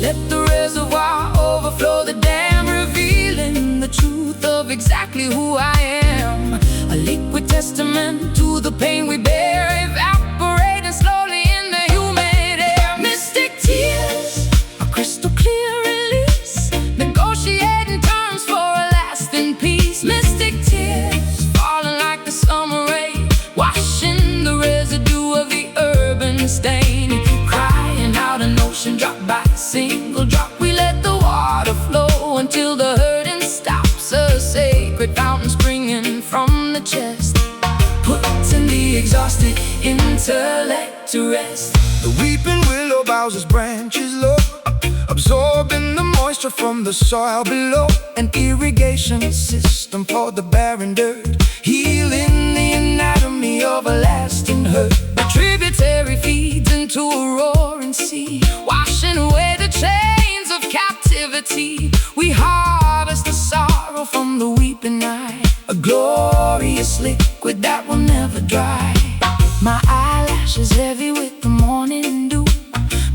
Let the reservoir overflow the dam, revealing the truth of exactly who I am. A liquid testament to the pain we bear, evaporating slowly in the humid air. Mystic tears, a crystal clear release, negotiating terms for a lasting peace. Mystic tears, falling like the summer rain, washing the residue of the urban stain. Crying out an ocean drop by single drop, we let the water flow until the hurting stops. A sacred fountain springing from the chest, putting the exhausted intellect to rest. the weeping willow bows its branches low, absorbing the moisture from the soil below. An irrigation system for the barren dirt, Healing the anatomy of a lasting hurt. a tributary feeds into a roaring sea, washing away the chains of captivity. We harvest the sorrow from the weeping eye, a glorious liquid that will never dry. My eyelashes heavy with the morning dew,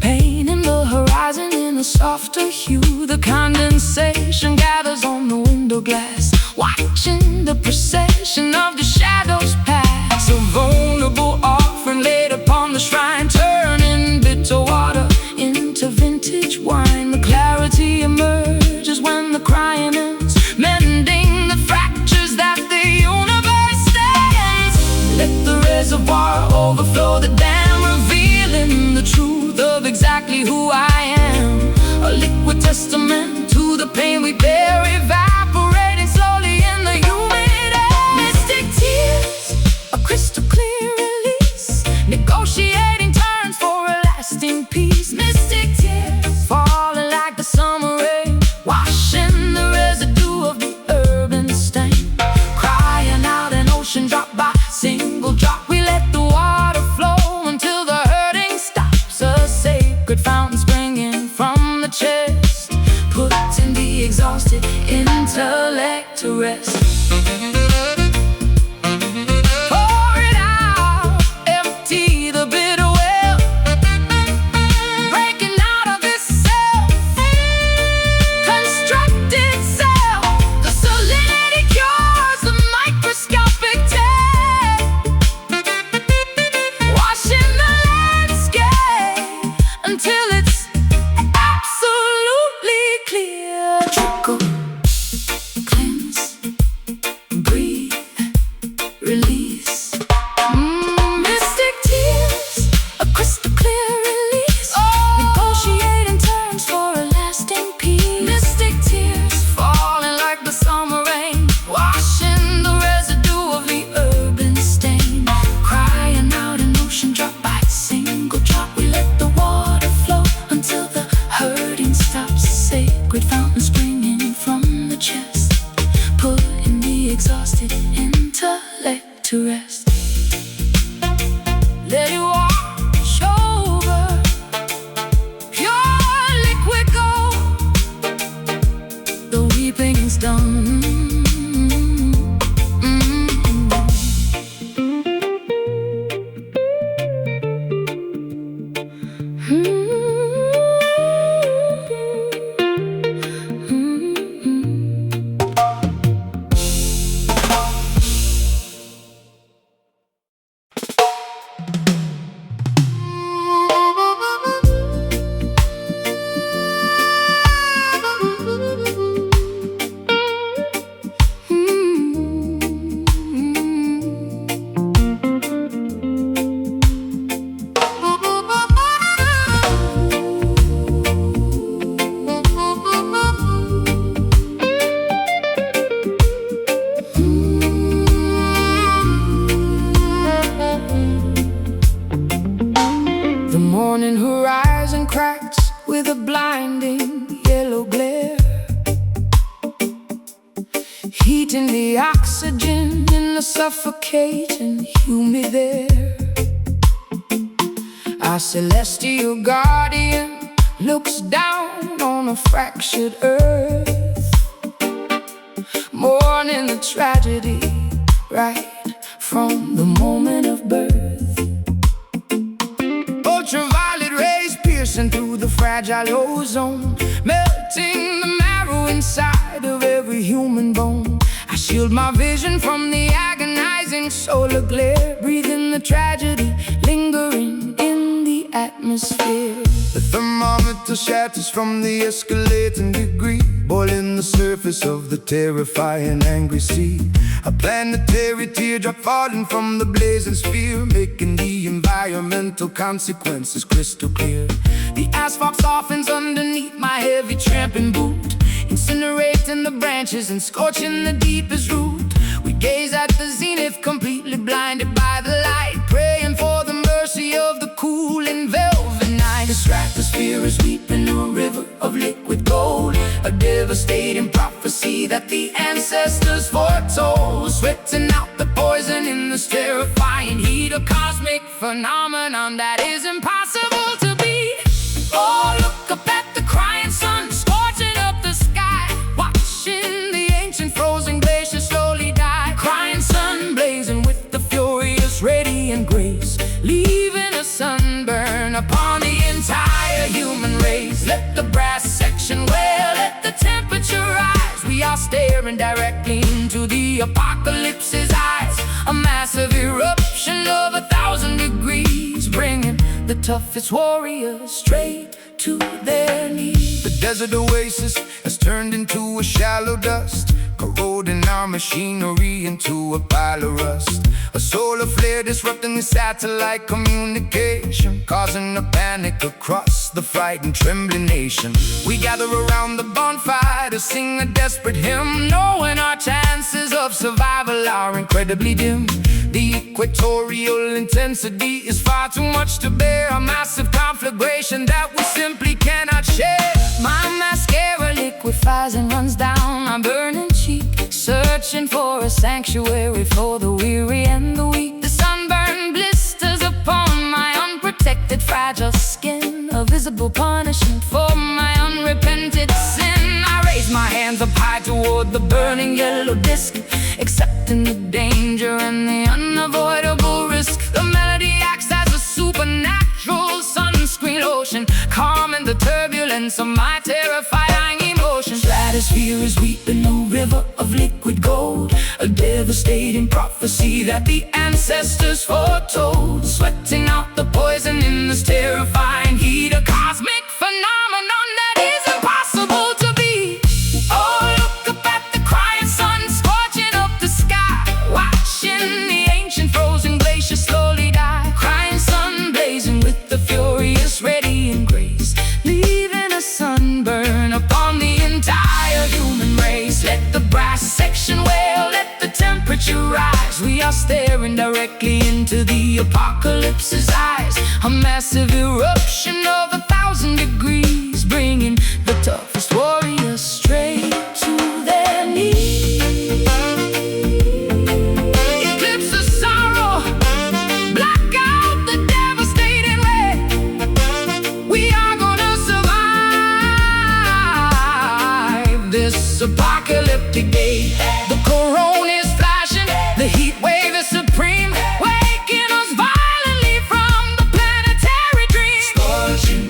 painting the horizon in a softer hue. The condensation gathers on the window glass, watching the procession of the shadows pass. A vulnerable offering laid upon the shrine, turning bitter water into vintage wine. The clarity emerges when the crying ends, mending the fractures that the universe stands. Let the reservoir overflow the dam, revealing the truth of exactly who I am. A liquid testament to the pain we bear, evaporating slowly in the humid air. Mystic tears, a crystal clear release, negotiating terms for a lasting peace. Mystic tears, falling like the summer rain, washing the residue of the urban stain. Crying out an ocean drop by single drop, we let the water flow until the hurting stops. A sacred fountain springing from the chest, putting the exhausted intellect to rest. Pour it the oxygen in the suffocating humid air. Our celestial guardian looks down on a fractured earth, mourning the tragedy right from the moment of birth. Ultraviolet rays piercing through the fragile ozone, melting the marrow inside of every human bone. I shield my vision from the agonizing solar glare, breathing the tragedy lingering in the atmosphere. The thermometer shatters from the escalating degree, boiling the surface of the terrifying angry sea. A planetary teardrop falling from the blazing sphere, making the environmental consequences crystal clear. The asphalt softens underneath my heavy tramping boot, incinerating the branches and scorching the deepest root. We gaze at the zenith, completely blinded by the light, praying for the mercy of the cool and velvet night. The stratosphere is weeping a river of liquid gold, a devastating prophecy that the ancestors foretold, sweating out the poison in this terrifying heat, a cosmic phenomenon that is impossible to beat. Oh, look up at the crying sun, scorching up the sky, watching the ancient frozen glaciers slowly die. Crying sun blazing with the furious radiant grace, leaving a sunburn upon the entire human race. Let the brass section wail, let the temperature rise. We are staring directly into the apocalypse's eyes, a massive eruption of 1,000 degrees, bringing the toughest warriors straight to their knees. The desert oasis has turned into a shallow dust, corroding our machinery into a pile of rust. A solar flare disrupting the satellite communication, causing a panic across the frightened, trembling nation. We gather around the bonfire to sing a desperate hymn, knowing our chances of survival are incredibly dim. The equatorial intensity is far too much to bear, a massive conflagration that we simply cannot share. My mascara liquefies and runs down my burning cheek, searching for a sanctuary for the weary and the weak. The sunburn blisters upon my unprotected, fragile skin, a visible punishment for my unrepented sin. I raise my hands up high toward the burning yellow disc, accepting the danger and the unavoidable risk. The melody acts as a supernatural sunscreen lotion, calming the turbulence of my terrifying emotions. Stratosphere is weeping a river of liquid gold, a devastating prophecy that the ancestors foretold, sweating out the poison in this terrifying heat, a cosmic phenomenon that is impossible to beat. Oh, look up at the crying sun, scorching up the sky, watching the ancient frozen glaciers slowly die. Crying sun blazing with the furious radiant grace, leaving a sunburn upon the entire human race. Let the brass section wail, let the temperature rise. We are staring directly into the apocalypse's eyes, a massive eruption of 1,000 degrees, bringing the toughest warriors straight to their knees. Eclipse the sorrow, black out the devastating red. We are gonna survive this apocalyptic day. The corona is flashing, the heat wave is supreme, waking us violently from the planetary dream. Scorching,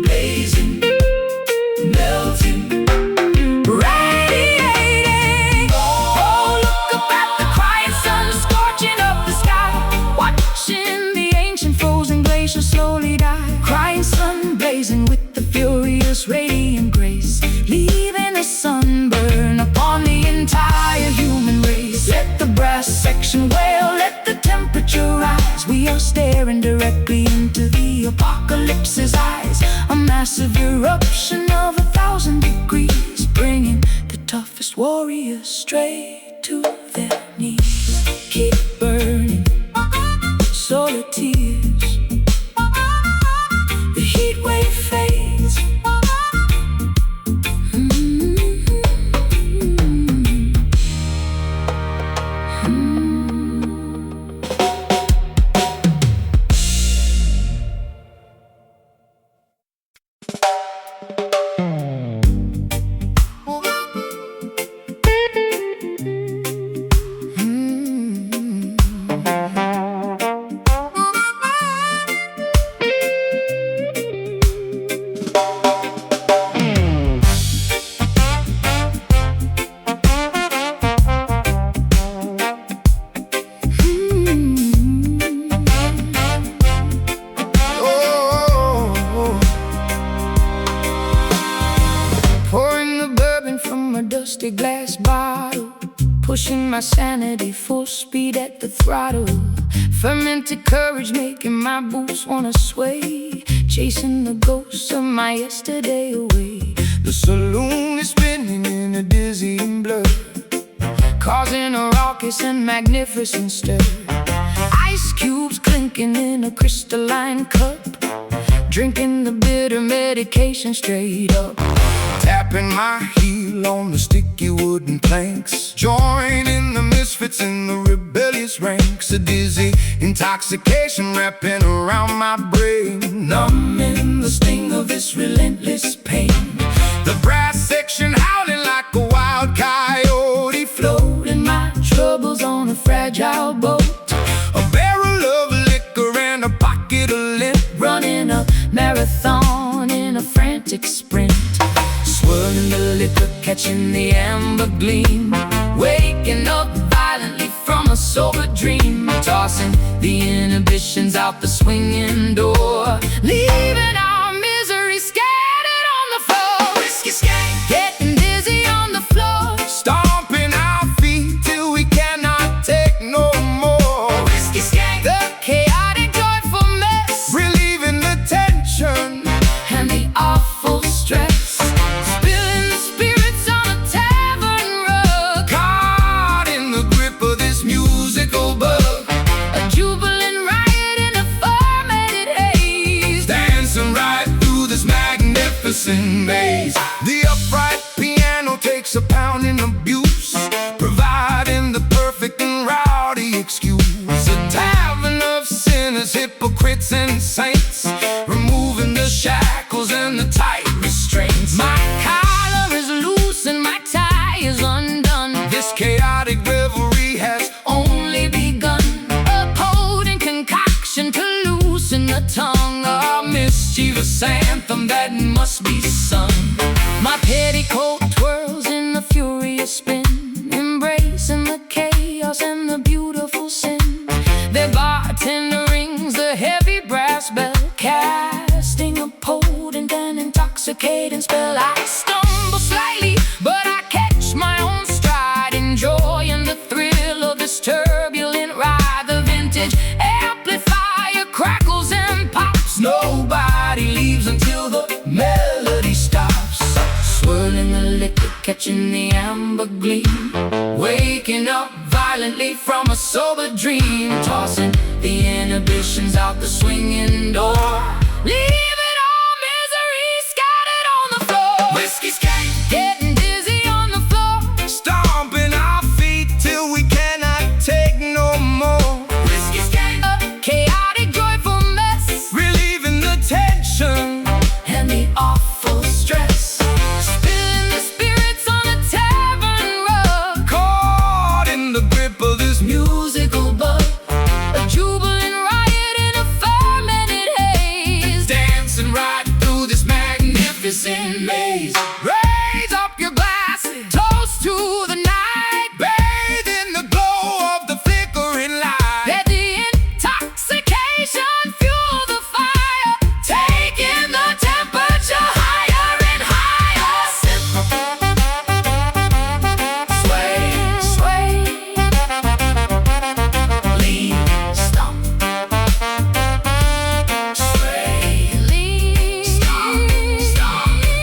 blazing, melting, radiating. Oh, look up at the crying sun, scorching up the sky, watching the ancient frozen glaciers slowly die. Crying sun blazing with the furious radiant grace, leaving a sunburn upon the entire human race. Let the brass section wail, let the temperature rise. We are staring directly into the apocalypse's eyes, a massive eruption of 1,000 degrees, bringing the toughest warriors straight to their knees. Keep burning, solar tears, the heat wave fades. losing my sanity, full speed at the throttle. Fermented courage making my boots wanna sway, chasing the ghosts of my yesterday away. The saloon is spinning in a dizzying blur, causing a raucous and magnificent stir. Ice cubes clinking in a crystalline cup, drinking the bitter medication straight up. Tapping my heel on the sticky wooden planks, joining the misfits in the rebellious ranks. A dizzy intoxication wrapping around my brain, numbing the sting of this relentless pain. The brass section howling like a wild coyote, floating my troubles on a fragile boat. A barrel of liquor and a pocket of lint, running a marathon in a frantic sprint. Swirling the liquor, catching the amber gleam, waking up violently from a sober dream. Tossing the inhibitions out the swinging door, leaving our misery scattered on the floor. Whiskey skank, getting dizzy on the floor, stomping our feet till we cannot take no more. Whiskey skank, the chaotic joyful mess, relieving the tension and the awful stress. Maze. The upright piano takes a pounding abuse, providing the perfect and rowdy excuse. A tavern of sinners, hypocrites and saints, removing the shackles and the tight restraints. My collar is loose and my tie is undone. This chaotic revelry has only begun. A potent concoction to loosen the tongue, a mischievous anthem that must be sung. My petticoat twirls in the furious spin, embracing the chaos and the beautiful sin. The bartender rings the heavy brass bell, casting a potent and intoxicating spell. I stumble slightly, but I catch my own stride, enjoying the thrill of this turbulent ride. The vintage amplifier crackles and pops, nobody leaves until the melody stops. Swirling the liquor, catching the amber gleam, waking up violently from a sober dream. Tossing the inhibitions out the swinging door, leaving all misery scattered on the floor. Whiskey skank, getting dizzy on the floor, stomping our feet till we cannot take no more. Whiskey skank, a chaotic joyful mess, relieving the tension and the awful stress. Spilling the spirits on a tavern rug, caught in the grip of this musical bug. A jubilant riot in a fermented haze, dancing right through this magnificent maze. Raise up your glasses, toast to the night, bathe in the glow of the flickering light. let the intoxication fuel the fire, taking the temperature higher and higher. Sip, sway, sway, lean, stomp, sway, lean, Stomp,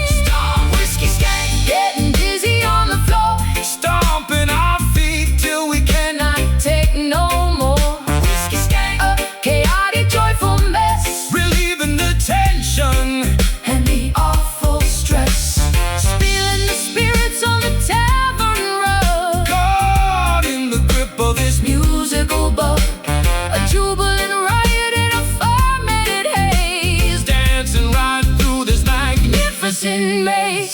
stomp, Whiskey skank, getting dizzy on the floor, stomping our feet till we cannot cannot take no more. Whiskey skank, a chaotic joyful mess, relieving the tension and the awful stress. Spilling the spirits on the tavern rug, caught in the grip of this musical bug. A jubilant riot in a fermented haze, dancing right through this magnificent magnificent maze.